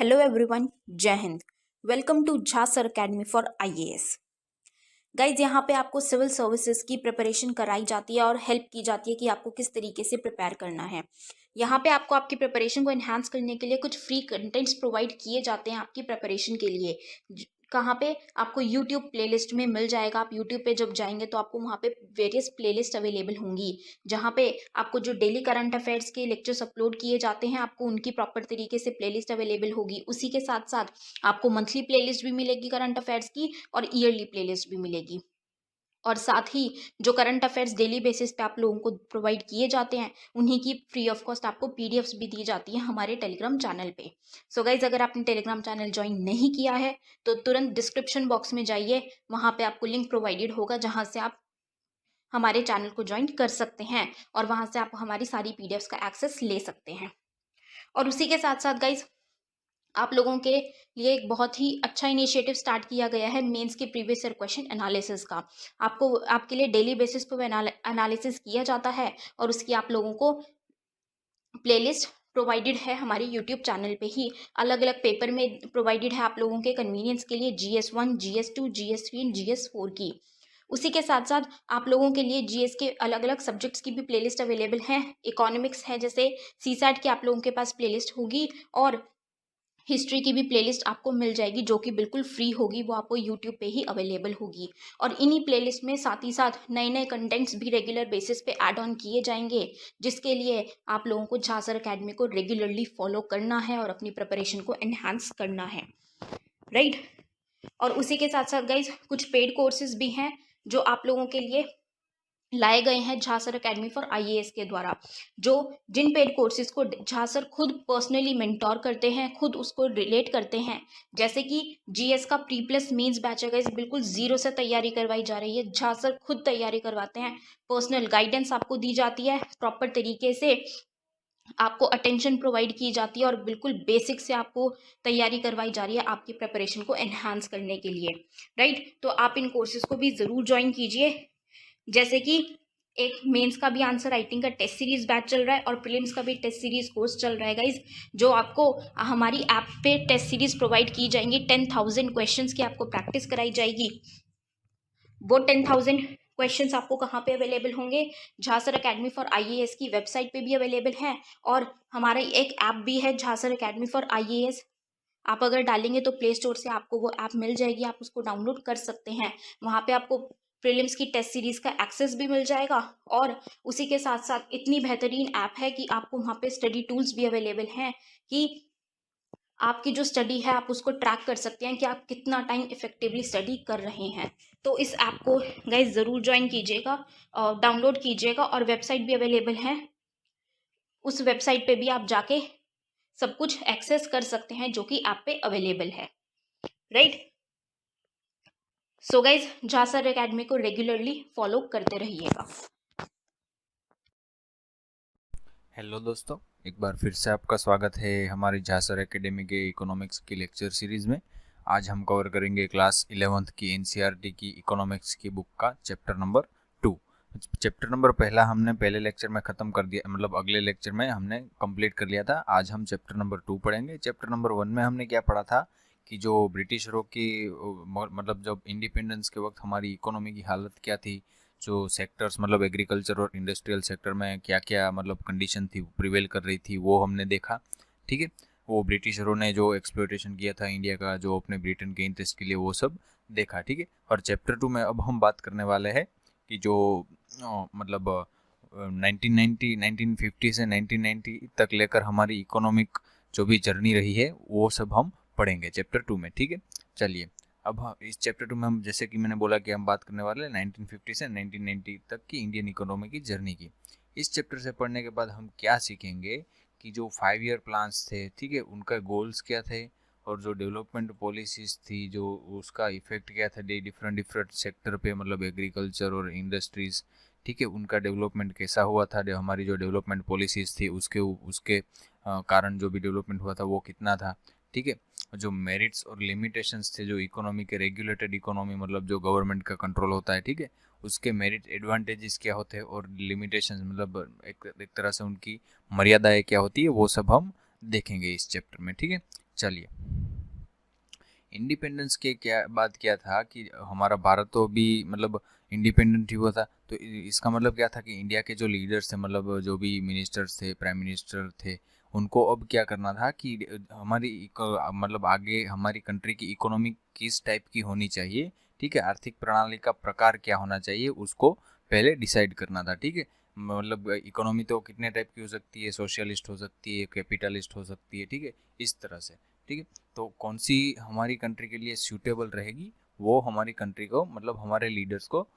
Hello everyone, जय हिंद। Welcome to Jha sir academy for IAS. Guys, यहाँ पे आपको सिविल सर्विसेज की प्रिपरेशन कराई जाती है और हेल्प की जाती है कि आपको किस तरीके से प्रिपेयर करना है। यहाँ पे आपको आपकी प्रिपरेशन को एनहांस करने के लिए कुछ फ्री कंटेंट्स प्रोवाइड किए जाते हैं आपकी प्रिपरेशन के लिए। कहाँ पे आपको यूट्यूब प्लेलिस्ट में मिल जाएगा। आप यूट्यूब पे जब जाएंगे तो आपको वहाँ पे वेरियस प्लेलिस्ट अवेलेबल होंगी, जहाँ पे आपको जो डेली करंट अफेयर्स के लेक्चर्स अपलोड किए जाते हैं आपको उनकी प्रॉपर तरीके से प्लेलिस्ट अवेलेबल होगी। उसी के साथ साथ आपको मंथली प्लेलिस्ट भी मिलेगी करंट अफेयर्स की और ईयरली प्लेलिस्ट भी मिलेगी। और साथ ही जो करंट अफेयर्स डेली बेसिस पे आप लोगों को प्रोवाइड किए जाते हैं उन्हीं की फ्री ऑफ कॉस्ट आपको पीडीएफ्स भी दी जाती है हमारे टेलीग्राम चैनल पे। सो गाइज, अगर आपने टेलीग्राम चैनल ज्वाइन नहीं किया है तो तुरंत डिस्क्रिप्शन बॉक्स में जाइए, वहाँ पे आपको लिंक प्रोवाइडेड होगा जहाँ से आप हमारे चैनल को ज्वाइन कर सकते हैं और वहाँ से आप हमारी सारी पीडीएफ्स का एक्सेस ले सकते हैं। और उसी के साथ साथ गाइज, आप लोगों के लिए एक बहुत ही अच्छा इनिशिएटिव स्टार्ट किया गया है मेंस के प्रीवियस ईयर क्वेश्चन एनालिसिस का। आपको आपके लिए डेली बेसिस पर एनालिसिस किया जाता है और उसकी आप लोगों को प्लेलिस्ट प्रोवाइडेड है हमारे यूट्यूब चैनल पे ही। अलग अलग पेपर में प्रोवाइडेड है आप लोगों के कन्वीनियंस के लिए, GS1, GS2, GS3 and GS4 की। उसी के साथ साथ आप लोगों के लिए जीएस के अलग अलग सब्जेक्ट्स की भी प्लेलिस्ट अवेलेबल है। इकोनॉमिक्स है, जैसे सीसैट की आप लोगों के पास प्लेलिस्ट होगी, और हिस्ट्री की भी प्लेलिस्ट आपको मिल जाएगी जो कि बिल्कुल फ्री होगी, वो आपको यूट्यूब पे ही अवेलेबल होगी। और इन्हीं प्लेलिस्ट में साथ ही साथ नए नए कंटेंट्स भी रेगुलर बेसिस पे ऐड ऑन किए जाएंगे, जिसके लिए आप लोगों को झा सर अकेडमी को रेगुलरली फॉलो करना है और अपनी प्रिपरेशन को एनहांस करना है, राइट। और उसी के साथ साथ गाइज, कुछ पेड कोर्सेज भी हैं जो आप लोगों के लिए लाए गए हैं Jha sir academy for IAS के द्वारा, जो जिन पेड कोर्सेज को झा सर खुद पर्सनली मेंटोर करते हैं, खुद उसको रिलेट करते हैं। जैसे कि जीएस का प्री प्लस मेंस बैच है गाइस, बिल्कुल जीरो से तैयारी करवाई जा रही है। झा सर खुद तैयारी करवाते हैं, पर्सनल गाइडेंस आपको दी जाती है, प्रॉपर तरीके से आपको अटेंशन प्रोवाइड की जाती है और बिल्कुल बेसिक से आपको तैयारी करवाई जा रही है आपकी प्रिपरेशन को एनहांस करने के लिए, राइट। तो आप इन कोर्सेज को भी ज़रूर ज्वाइन कीजिए। जैसे कि एक मेंस का भी आंसर राइटिंग का टेस्ट सीरीज बैच चल रहा है और प्रीलिम्स का भी टेस्ट सीरीज कोर्स चल रहा है गाइज, जो आपको हमारी ऐप पे टेस्ट सीरीज प्रोवाइड की जाएंगी। 10,000 क्वेश्चंस की आपको प्रैक्टिस कराई जाएगी। वो 10,000 क्वेश्चंस आपको कहाँ पे अवेलेबल होंगे? Jha sir academy for IAS की वेबसाइट पे भी अवेलेबल है, और हमारा एक ऐप भी है Jha sir academy for IAS. आप अगर डालेंगे तो प्ले स्टोर से आपको वो ऐप मिल जाएगी, आप उसको डाउनलोड कर सकते हैं। वहाँ पे आपको प्रीलिम्स की टेस्ट सीरीज का एक्सेस भी मिल जाएगा, और उसी के साथ साथ इतनी बेहतरीन ऐप है कि आपको वहाँ पे स्टडी टूल्स भी अवेलेबल हैं कि आपकी जो स्टडी है आप उसको ट्रैक कर सकते हैं कि आप कितना टाइम इफेक्टिवली स्टडी कर रहे हैं। तो इस ऐप को गाइज ज़रूर ज्वाइन कीजिएगा, डाउनलोड कीजिएगा, और वेबसाइट भी अवेलेबल है। उस वेबसाइट पे भी आप जाके सब कुछ एक्सेस कर सकते हैं जो कि ऐप पे अवेलेबल है, right. So guys, Jha sir academy को रेगुलरली फॉलो करते रहिएगा। हेलो दोस्तों, एक बार फिर से आपका स्वागत है हमारी झा सर एकेडमी के इकोनॉमिक्स की लेक्चर सीरीज़ में। आज हम कवर करेंगे क्लास 11th की एनसीईआरटी की इकोनॉमिक्स की बुक का चैप्टर नंबर 2। चैप्टर नंबर पहला हमने पहले लेक्चर में ख़त्म कर दिया, मतलब अगले लेक्चर में हमने कंप्लीट कर लिया था। आज हम चैप्टर नंबर 2 पढ़ेंगे। चैप्टर नंबर 1 में हमने क्या पढ़ा था कि जो ब्रिटिशरों की मतलब जब इंडिपेंडेंस के वक्त हमारी इकोनॉमी की हालत क्या थी, जो सेक्टर्स मतलब एग्रीकल्चर और इंडस्ट्रियल सेक्टर में क्या क्या मतलब कंडीशन थी प्रिवेल कर रही थी, वो हमने देखा। ठीक है, वो ब्रिटिशरों ने जो एक्सप्लॉयटेशन किया था इंडिया का, जो अपने ब्रिटेन के इंटरेस्ट के लिए, वो सब देखा। ठीक है, और चैप्टर 2 में अब हम बात करने वाले हैं कि जो मतलब 1950 से 1990 तक लेकर हमारी इकोनॉमिक जो भी जर्नी रही है वो सब हम पढ़ेंगे चैप्टर 2 में। ठीक है, चलिए अब इस चैप्टर 2 में हम, जैसे कि मैंने बोला कि हम बात करने वाले हैं 1950 से 1990 तक की इंडियन इकोनॉमी की जर्नी की। इस चैप्टर से पढ़ने के बाद हम क्या सीखेंगे कि जो 5 ईयर प्लान्स थे, ठीक है, उनका गोल्स क्या थे, और जो डेवलपमेंट पॉलिसीज़ थी, जो उसका इफेक्ट क्या था डिफरेंट डिफरेंट सेक्टर पे, मतलब एग्रीकल्चर और इंडस्ट्रीज़। ठीक है, उनका डेवलपमेंट कैसा हुआ था, हमारी जो डेवलपमेंट पॉलिसीज़ थी उसके कारण जो भी डेवलपमेंट हुआ था वो कितना था। ठीक है, जो मेरिट्स और लिमिटेशंस थे, जो इकोनॉमी के रेगुलेटेड इकोनॉमी मतलब जो गवर्नमेंट का कंट्रोल होता है, ठीक है, उसके मेरिट एडवांटेजेस क्या होते हैं और लिमिटेशंस मतलब एक तरह से उनकी मर्यादाएं क्या होती है, वो सब हम देखेंगे इस चैप्टर में। ठीक है, चलिए, इंडिपेंडेंस के क्या बाद क्या था कि हमारा भारत तो अभी मतलब इंडिपेंडेंट ही हुआ था, तो इसका मतलब क्या था कि इंडिया के जो लीडर्स थे, मतलब जो भी मिनिस्टर्स थे, प्राइम मिनिस्टर थे, उनको अब क्या करना था कि मतलब आगे हमारी कंट्री की इकोनॉमी किस टाइप की होनी चाहिए, ठीक है, आर्थिक प्रणाली का प्रकार क्या होना चाहिए, उसको पहले डिसाइड करना था, ठीक है। मतलब इकोनॉमी तो कितने टाइप की हो सकती है, सोशलिस्ट हो सकती है, कैपिटलिस्ट हो सकती है, ठीक है, इस तरह से, ठीक है। तो कौन सी हमारी कंट्री के लिए सूटेबल रहेगी, वो हमारी कंट्री को, मतलब हमारे लीडर्स को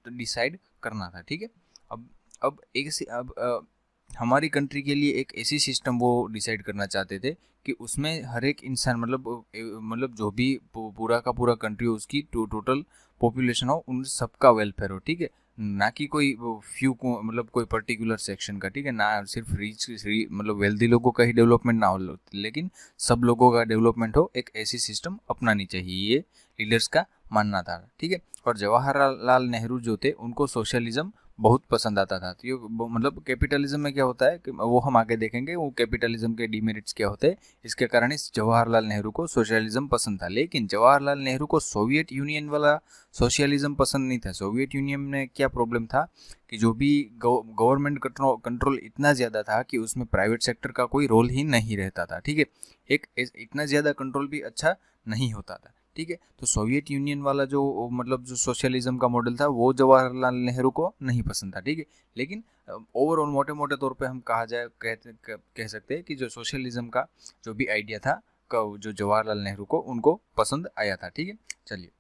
डिसाइड करना था, ठीक है। अब अब एक से अब हमारी कंट्री के लिए एक ऐसी सिस्टम वो डिसाइड करना चाहते थे कि उसमें हर एक इंसान, मतलब जो भी पूरा का पूरा कंट्री हो, उसकी टोटल पॉपुलेशन हो, उन सबका वेलफेयर हो, ठीक है, ना कि कोई फ्यू को, मतलब कोई पर्टिकुलर सेक्शन का, ठीक है, ना सिर्फ रिच मतलब वेल्दी लोगों का ही डेवलपमेंट ना हो, लेकिन सब लोगों का डेवलपमेंट हो, एक ऐसी सिस्टम अपनानी चाहिए, ये लीडर्स का मानना था, ठीक है। और जवाहरलाल नेहरू जो थे, उनको सोशलिज्म बहुत पसंद आता था। तो ये मतलब कैपिटलिज्म में क्या होता है कि वो हम आगे देखेंगे, वो कैपिटलिज्म के डीमेरिट्स क्या होते हैं, इसके कारण इस जवाहरलाल नेहरू को सोशलिज्म पसंद था। लेकिन जवाहरलाल नेहरू को सोवियत यूनियन वाला सोशलिज्म पसंद नहीं था। सोवियत यूनियन में क्या प्रॉब्लम था कि जो भी गवर्नमेंट कंट्रोल इतना ज़्यादा था कि उसमें प्राइवेट सेक्टर का कोई रोल ही नहीं रहता था, ठीक है। एक इतना ज़्यादा कंट्रोल भी अच्छा नहीं होता था, ठीक है। तो सोवियत यूनियन वाला जो मतलब जो सोशलिज्म का मॉडल था, वो जवाहरलाल नेहरू को नहीं पसंद था, ठीक है। लेकिन ओवरऑल मोटे मोटे तौर पे हम कह सकते हैं कि जो सोशलिज्म का जो भी आइडिया था, जो जवाहरलाल नेहरू को उनको पसंद आया था, ठीक है। चलिए,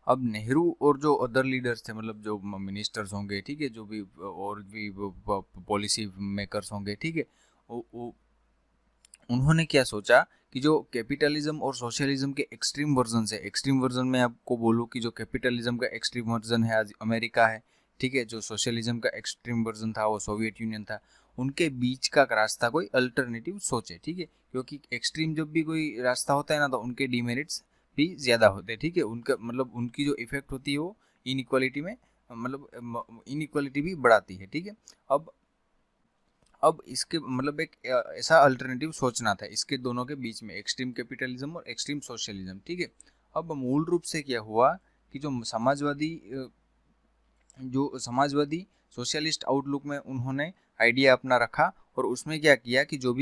अब नेहरू और जो अदर लीडर्स थे, मतलब जो मिनिस्टर्स होंगे, ठीक है, जो भी और भी पॉलिसी मेकर्स होंगे, ठीक है, उन्होंने क्या सोचा कि जो कैपिटलिज्म और सोशलिज्म के एक्सट्रीम वर्जन है, एक्सट्रीम वर्जन में आपको बोलूँ कि जो कैपिटलिज्म का एक्सट्रीम वर्जन है आज अमेरिका है, ठीक है, जो सोशलिज्म का एक्सट्रीम वर्जन था वो सोवियत यूनियन था, उनके बीच का रास्ता कोई अल्टरनेटिव सोचे, ठीक है। क्योंकि एक्सट्रीम जब भी कोई रास्ता होता है ना, तो उनके डिमेरिट्स भी ज़्यादा होते हैं, ठीक है, उनका मतलब उनकी जो इफेक्ट होती है वो इनइक्वालिटी में, मतलब इनइक्वालिटी भी बढ़ाती है, ठीक है। अब इसके मतलब एक ऐसा अल्टरनेटिव सोचना था इसके दोनों के बीच में, एक्सट्रीम कैपिटलिज्म और एक्सट्रीम सोशलिज्म, ठीक है। अब मूल रूप से क्या हुआ कि जो समाजवादी सोशलिस्ट आउटलुक में उन्होंने आइडिया अपना रखा, और उसमें क्या किया कि जो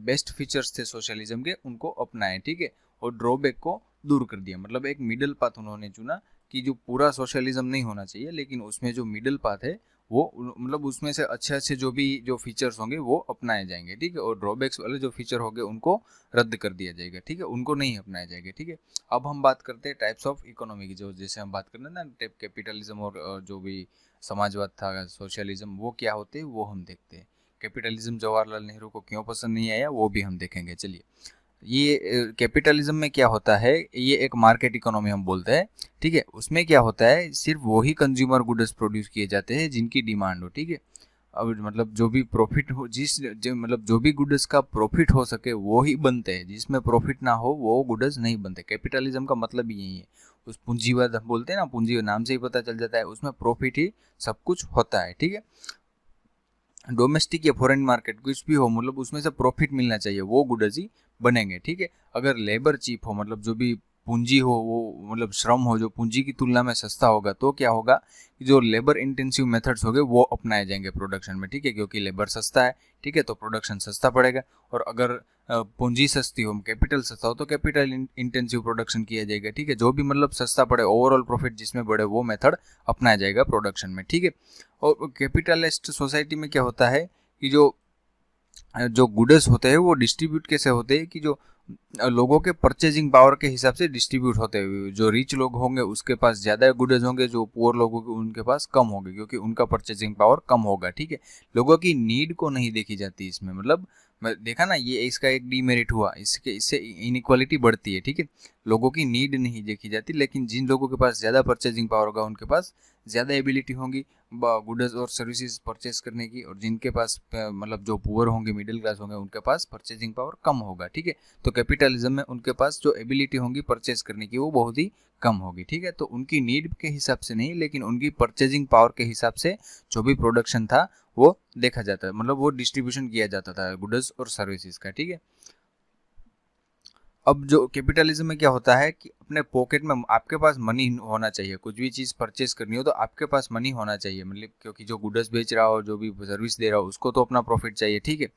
बेस्ट फीचर्स थे सोशलिज्म के, उनको अपनाए, ठीक है, और ड्रॉबैक को दूर कर दिया। मतलब एक मिडिल पाथ उन्होंने चुना कि जो पूरा सोशलिज्म नहीं होना चाहिए, लेकिन उसमें जो मिडिल पाथ है वो मतलब उसमें से अच्छे अच्छे जो फीचर्स होंगे वो अपनाए जाएंगे, ठीक है, और ड्रॉबैक्स वाले जो फीचर होंगे उनको रद्द कर दिया जाएगा, ठीक है, उनको नहीं अपनाए जाएंगे, ठीक है। अब हम बात करते हैं टाइप्स ऑफ इकोनॉमी की, जो जैसे हम बात करते हैं ना, टाइप कैपिटलिज्म और जो भी समाजवाद था, सोशलिज्म, वो क्या होते हैं वो हम देखते हैं। कैपिटलिज्म जवाहरलाल नेहरू को क्यों पसंद नहीं आया वो भी हम देखेंगे। चलिए, ये कैपिटलिज्म में क्या होता है, ये एक मार्केट इकोनॉमी हम बोलते हैं, ठीक है। उसमें क्या होता है, सिर्फ वही कंज्यूमर गुड्स प्रोड्यूस किए जाते हैं जिनकी डिमांड हो, ठीक है। अब मतलब जो भी प्रॉफिट हो, मतलब जो भी गुड्स का प्रॉफिट हो सके वो ही बनते हैं, जिसमें प्रॉफिट ना हो वो गुड्स नहीं बनते। कैपिटलिज्म का मतलब ही यही है। उस पूंजीवाद हम बोलते हैं ना, पूंजी नाम से ही पता चल जाता है, उसमें प्रॉफिट ही सब कुछ होता है, ठीक है। डोमेस्टिक या फॉरेन मार्केट कुछ भी हो, मतलब उसमें से प्रॉफिट मिलना चाहिए, वो गुड्स ही बनेंगे, ठीक है। अगर लेबर चीप हो, मतलब जो भी पूंजी हो, वो मतलब श्रम हो जो पूंजी की तुलना में सस्ता होगा, तो क्या होगा कि जो लेबर इंटेंसिव मेथड्स होंगे वो अपनाए जाएंगे प्रोडक्शन में, ठीक है, क्योंकि लेबर सस्ता है, ठीक है, तो प्रोडक्शन सस्ता पड़ेगा। और अगर पूंजी सस्ती हो, कैपिटल सस्ता हो, तो कैपिटल इंटेंसिव प्रोडक्शन किया जाएगा, ठीक है, जो भी मतलब सस्ता पड़े, ओवरऑल प्रॉफिट जिसमें बढ़े, वो मेथड अपनाया जाएगा प्रोडक्शन में, ठीक है। और कैपिटलिस्ट सोसाइटी में क्या होता है कि जो जो गुड्स होते हैं वो डिस्ट्रीब्यूट कैसे होते हैं कि जो लोगों के परचेजिंग पावर के हिसाब से डिस्ट्रीब्यूट होते हैं। जो रिच लोग होंगे उसके पास ज़्यादा गुड्स होंगे, जो पुअर लोगों के उनके पास कम होंगे, क्योंकि उनका परचेजिंग पावर कम होगा, ठीक है। लोगों की नीड को नहीं देखी जाती इसमें, मतलब देखा ना, ये इसका एक डीमेरिट हुआ, इससे इनइक्वालिटी बढ़ती है, ठीक है। लोगों की नीड नहीं देखी जाती, लेकिन जिन लोगों के पास ज़्यादा परचेजिंग पावर होगा उनके पास ज़्यादा एबिलिटी होंगी गुड्स और सर्विसेज परचेज करने की, और जिनके पास मतलब जो पुअर होंगे, मिडिल क्लास होंगे, उनके पास परचेजिंग पावर कम होगा, ठीक है। तो कैपिटलिज्म में उनके पास जो एबिलिटी होंगी परचेज करने की वो बहुत ही कम होगी, ठीक है। तो उनकी नीड के हिसाब से नहीं, लेकिन उनकी परचेजिंग पावर के हिसाब से जो भी प्रोडक्शन था वो देखा जाता है, मतलब वो डिस्ट्रीब्यूशन किया जाता था गुड्स और सर्विसेज का, ठीक है। अब जो कैपिटलिज्म में क्या होता है कि अपने पॉकेट में आपके पास मनी होना चाहिए, कुछ भी चीज़ परचेज करनी हो तो आपके पास मनी होना चाहिए, मतलब क्योंकि जो गुड्स बेच रहा हो, जो भी सर्विस दे रहा हो, उसको तो अपना प्रॉफिट चाहिए, ठीक है।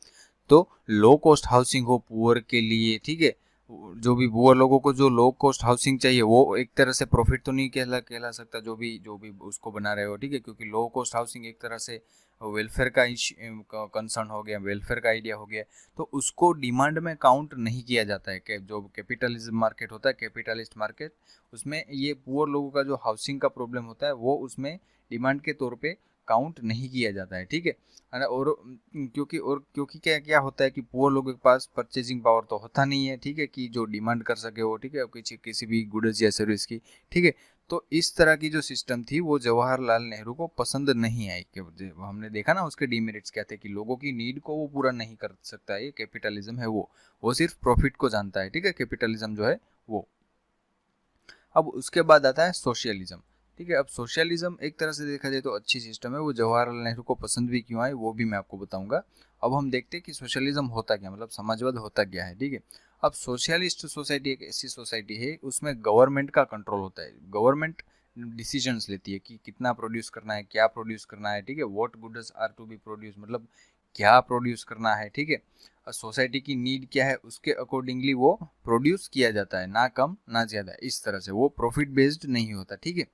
तो लो कॉस्ट हाउसिंग हो पुअर के लिए, ठीक है, जो भी पुअर लोगों को जो लो कॉस्ट हाउसिंग चाहिए वो एक तरह से प्रॉफिट तो नहीं कहला सकता, जो भी उसको बना रहे हो, ठीक है, क्योंकि लो कॉस्ट हाउसिंग एक तरह से वेलफेयर का कंसर्न हो गया, वेलफेयर का आइडिया हो गया, तो उसको डिमांड में काउंट नहीं किया जाता है कि जो कैपिटलिज्म मार्केट होता है, कैपिटलिस्ट मार्केट, उसमें ये पुअर लोगों का जो हाउसिंग का प्रॉब्लम होता है वो उसमें डिमांड के तौर पे काउंट नहीं किया जाता है, ठीक है ना। और क्योंकि क्या क्या होता है कि पुअर लोगों के पास परचेजिंग पावर तो होता नहीं है, ठीक है, कि जो डिमांड कर सके वो, ठीक है, किसी भी गुड्स या सर्विस की, ठीक है। तो इस तरह की जो सिस्टम थी वो जवाहरलाल नेहरू को पसंद नहीं आई, कि हमने देखा ना उसके डीमेरिट्स क्या थे, कि लोगों की नीड को वो पूरा नहीं कर सकता, ये कैपिटलिज्म है वो सिर्फ प्रॉफिट को जानता है, ठीक है, कैपिटलिज्म जो है वो। अब उसके बाद आता है सोशलिज्म, ठीक है। अब सोशलिज्म एक तरह से देखा जाए तो अच्छी सिस्टम है, वो जवाहरलाल नेहरू को पसंद भी क्यों आई वो भी मैं आपको बताऊंगा। अब हम देखते हैं कि सोशलिज्म होता क्या, मतलब समाजवाद होता क्या है, ठीक है। अब सोशलिस्ट सोसाइटी एक ऐसी सोसाइटी है उसमें गवर्नमेंट का कंट्रोल होता है, गवर्नमेंट डिसीजंस लेती है कि कितना प्रोड्यूस करना है, क्या प्रोड्यूस करना है, ठीक है, what goods are to be produce, मतलब क्या प्रोड्यूस करना है, ठीक है। सोसाइटी की नीड क्या है उसके अकॉर्डिंगली वो प्रोड्यूस किया जाता है, ना कम ना ज्यादा, इस तरह से वो प्रॉफिट बेस्ड नहीं होता, ठीक है।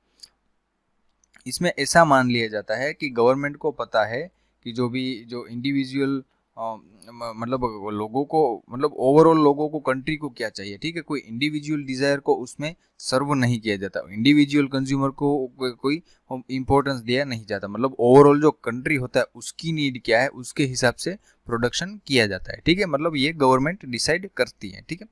इसमें ऐसा मान लिया जाता है कि गवर्नमेंट को पता है कि जो इंडिविजुअल मतलब लोगों को, मतलब ओवरऑल लोगों को, कंट्री को क्या चाहिए, ठीक है, कोई इंडिविजुअल डिजायर को उसमें सर्व नहीं किया जाता, इंडिविजुअल कंज्यूमर को कोई इंपॉर्टेंस दिया नहीं जाता, मतलब ओवरऑल जो कंट्री होता है उसकी नीड क्या है उसके हिसाब से प्रोडक्शन किया जाता है, ठीक है, मतलब ये गवर्नमेंट डिसाइड करती है, ठीक है।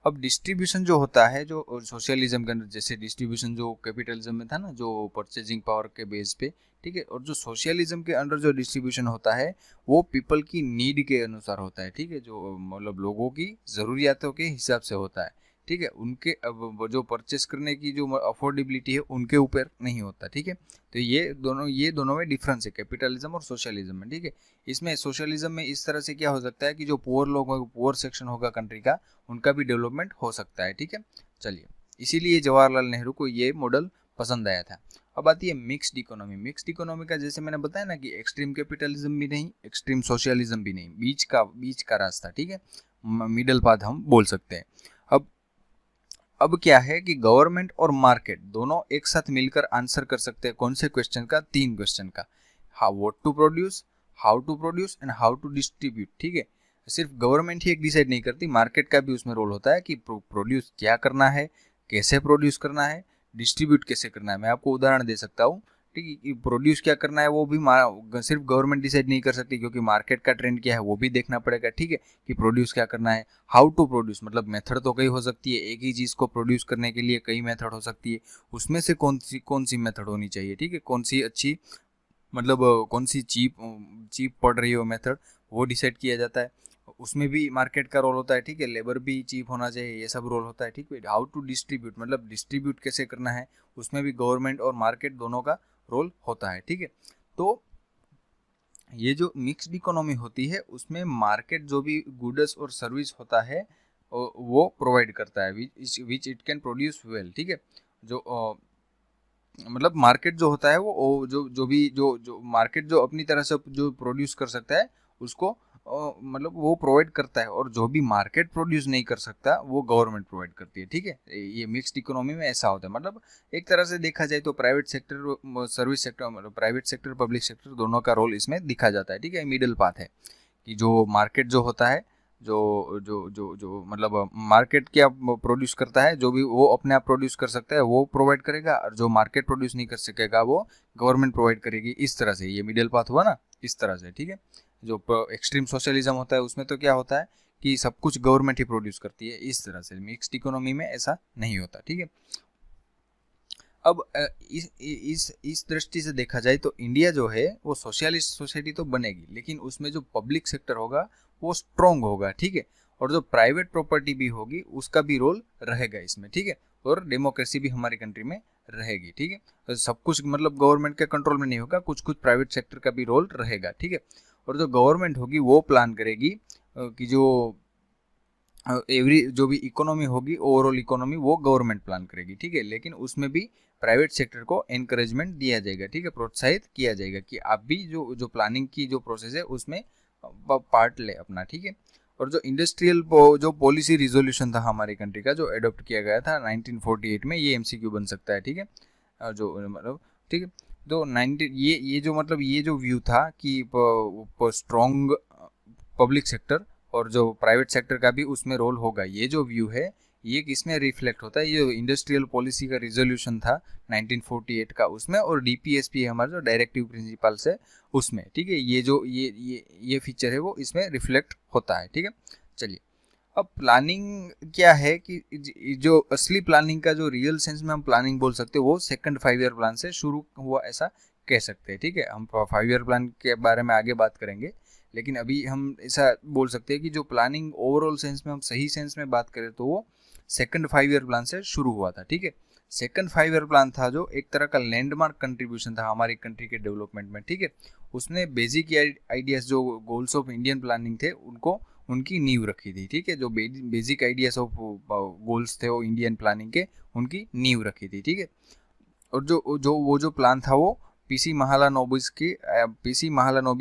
अब डिस्ट्रीब्यूशन जो होता है, जो सोशलिज्म के अंदर जैसे डिस्ट्रीब्यूशन जो कैपिटलिज्म में था ना, जो परचेजिंग पावर के बेस पे, ठीक है, और जो सोशलिज्म के अंदर जो डिस्ट्रीब्यूशन होता है वो पीपल की नीड के अनुसार होता है, ठीक है, जो मतलब लोगों की ज़रूरियातों के हिसाब से होता है, ठीक है, उनके अब जो परचेस करने की जो अफोर्डेबिलिटी है उनके ऊपर नहीं होता, ठीक है। तो ये दोनों में डिफरेंस है कैपिटलिज्म और सोशलिज्म में, ठीक है। इसमें सोशलिज्म में इस तरह से क्या हो सकता है कि जो पुअर लोग होंगे, पुअर सेक्शन होगा कंट्री का, उनका भी डेवलपमेंट हो सकता है, ठीक है। चलिए, इसीलिए जवाहरलाल नेहरू को ये मॉडल पसंद आया था। अब आती है मिक्स्ड इकोनॉमी। मिक्स्ड इकोनॉमी का जैसे मैंने बताया ना कि एक्सट्रीम कैपिटलिज्म भी नहीं, एक्सट्रीम सोशलिज्म भी नहीं, बीच का रास्ता, ठीक है, मिडल पाथ हम बोल सकते हैं। अब क्या है कि गवर्नमेंट और मार्केट दोनों एक साथ मिलकर आंसर कर सकते हैं कौन से क्वेश्चन का, 3 क्वेश्चन का, what to produce, how to produce and how to distribute, ठीक है। सिर्फ गवर्नमेंट ही एक डिसाइड नहीं करती, मार्केट का भी उसमें रोल होता है कि प्रोड्यूस क्या करना है, कैसे प्रोड्यूस करना है, डिस्ट्रीब्यूट कैसे करना है। मैं आपको उदाहरण दे सकता हूँ, ठीक है, प्रोड्यूस क्या करना है वो भी सिर्फ गवर्नमेंट डिसाइड नहीं कर सकती, क्योंकि मार्केट का ट्रेंड क्या है वो भी देखना पड़ेगा, ठीक है, कि प्रोड्यूस क्या करना है। हाउ टू प्रोड्यूस मतलब मेथड तो कई हो सकती है, एक ही चीज़ को प्रोड्यूस करने के लिए कई मेथड हो सकती है, उसमें से कौन सी मेथड होनी चाहिए, ठीक है, कौन सी अच्छी, मतलब कौन सी चीप पड़ रही हो मेथड, वो डिसाइड किया जाता है। उसमें भी मार्केट का रोल होता है, ठीक है, लेबर भी चीप होना चाहिए, ये सब रोल होता है, ठीक है। हाउ टू डिस्ट्रीब्यूट मतलब डिस्ट्रीब्यूट कैसे करना है, उसमें भी गवर्नमेंट और मार्केट दोनों का रोल होता है, ठीक है। तो ये जो मिक्स्ड इकोनॉमी होती है उसमें मार्केट जो भी गुड्स और सर्विस होता है वो प्रोवाइड करता है, which it can produce well, ठीक है। जो मतलब मार्केट जो होता है वो जो मार्केट जो अपनी तरह से जो प्रोड्यूस कर सकता है उसको मतलब वो प्रोवाइड करता है, और जो भी मार्केट प्रोड्यूस नहीं कर सकता वो गवर्नमेंट प्रोवाइड करती है, ठीक है। ये मिक्स्ड इकोनॉमी में ऐसा होता है, मतलब एक तरह से देखा जाए तो प्राइवेट सेक्टर, सर्विस सेक्टर, मतलब प्राइवेट सेक्टर, पब्लिक सेक्टर दोनों का रोल इसमें दिखा जाता है, ठीक है। मिडिल पाथ है कि जो मार्केट जो होता है, जो जो जो जो मतलब मार्केट क्या प्रोड्यूस करता है, जो भी वो अपने आप प्रोड्यूस कर सकता है वो प्रोवाइड करेगा, और जो मार्केट प्रोड्यूस नहीं कर सकेगा वो गवर्नमेंट प्रोवाइड करेगी, इस तरह से ये मिडिल पाथ हुआ ना, इस तरह से, ठीक है। जो एक्सट्रीम सोशलिज्म होता है उसमें तो क्या होता है कि सब कुछ गवर्नमेंट ही प्रोड्यूस करती है, इस तरह से मिक्स्ड इकोनॉमी में ऐसा नहीं होता, ठीक है। अब इस दृष्टि से देखा जाए तो इंडिया जो है वो सोशलिस्ट सोसाइटी तो बनेगी, लेकिन उसमें जो पब्लिक सेक्टर होगा वो स्ट्रॉन्ग होगा, ठीक है, और जो प्राइवेट प्रॉपर्टी भी होगी उसका भी रोल रहेगा इसमें, ठीक है, और डेमोक्रेसी भी हमारी कंट्री में रहेगी, ठीक है। तो सब कुछ मतलब गवर्नमेंट के कंट्रोल में नहीं होगा, कुछ कुछ प्राइवेट सेक्टर का भी रोल रहेगा, ठीक है। और जो गवर्नमेंट होगी वो प्लान करेगी कि जो एवरी जो भी इकोनॉमी होगी, ओवरऑल इकोनॉमी वो गवर्नमेंट प्लान करेगी, ठीक है। लेकिन उसमें भी प्राइवेट सेक्टर को एनकरेजमेंट दिया जाएगा, ठीक है, प्रोत्साहित किया जाएगा कि आप भी जो प्लानिंग की जो प्रोसेस है उसमें पार्ट ले अपना, ठीक है। और जो इंडस्ट्रियल जो पॉलिसी रिजोल्यूशन था हमारी कंट्री का, जो अडॉप्ट किया गया था 1948 में, ये एमसीक्यू बन सकता है, ठीक है। जो मतलब ठीक है, तो 90 ये जो मतलब ये जो व्यू था कि स्ट्रॉन्ग पब्लिक सेक्टर और जो प्राइवेट सेक्टर का भी उसमें रोल होगा, ये जो व्यू है ये किसमें रिफ्लेक्ट होता है, ये इंडस्ट्रियल पॉलिसी का रिजोल्यूशन था 1948 का उसमें, और डीपीएसपी हमारा जो डायरेक्टिव प्रिंसिपल्स है उसमें, ठीक है। ये जो ये फीचर है वो इसमें रिफ्लेक्ट होता है, ठीक है। चलिए, अब प्लानिंग क्या है कि जो असली प्लानिंग का जो रियल सेंस में हम प्लानिंग बोल सकते हैं वो सेकंड 5 ईयर प्लान से शुरू हुआ, ऐसा कह सकते हैं, ठीक है। हम 5 ईयर प्लान के बारे में आगे बात करेंगे, लेकिन अभी हम ऐसा बोल सकते हैं कि जो प्लानिंग ओवरऑल सेंस में हम सही सेंस में बात करें तो वो सेकंड 5 ईयर प्लान से शुरू हुआ था, ठीक है। सेकंड 5 ईयर प्लान था जो एक तरह का लैंडमार्क कंट्रीब्यूशन था हमारी कंट्री के डेवलपमेंट में, ठीक है। उसने बेसिक आइडियाज जो गोल्स ऑफ इंडियन प्लानिंग थे उनको उनकी नींव रखी थी, ठीक है। जो बेसिक आइडियाज ऑफ गोल्स थे वो इंडियन प्लानिंग के, उनकी नींव रखी थी, ठीक है। और जो प्लान था वो पीसी महालानोबिस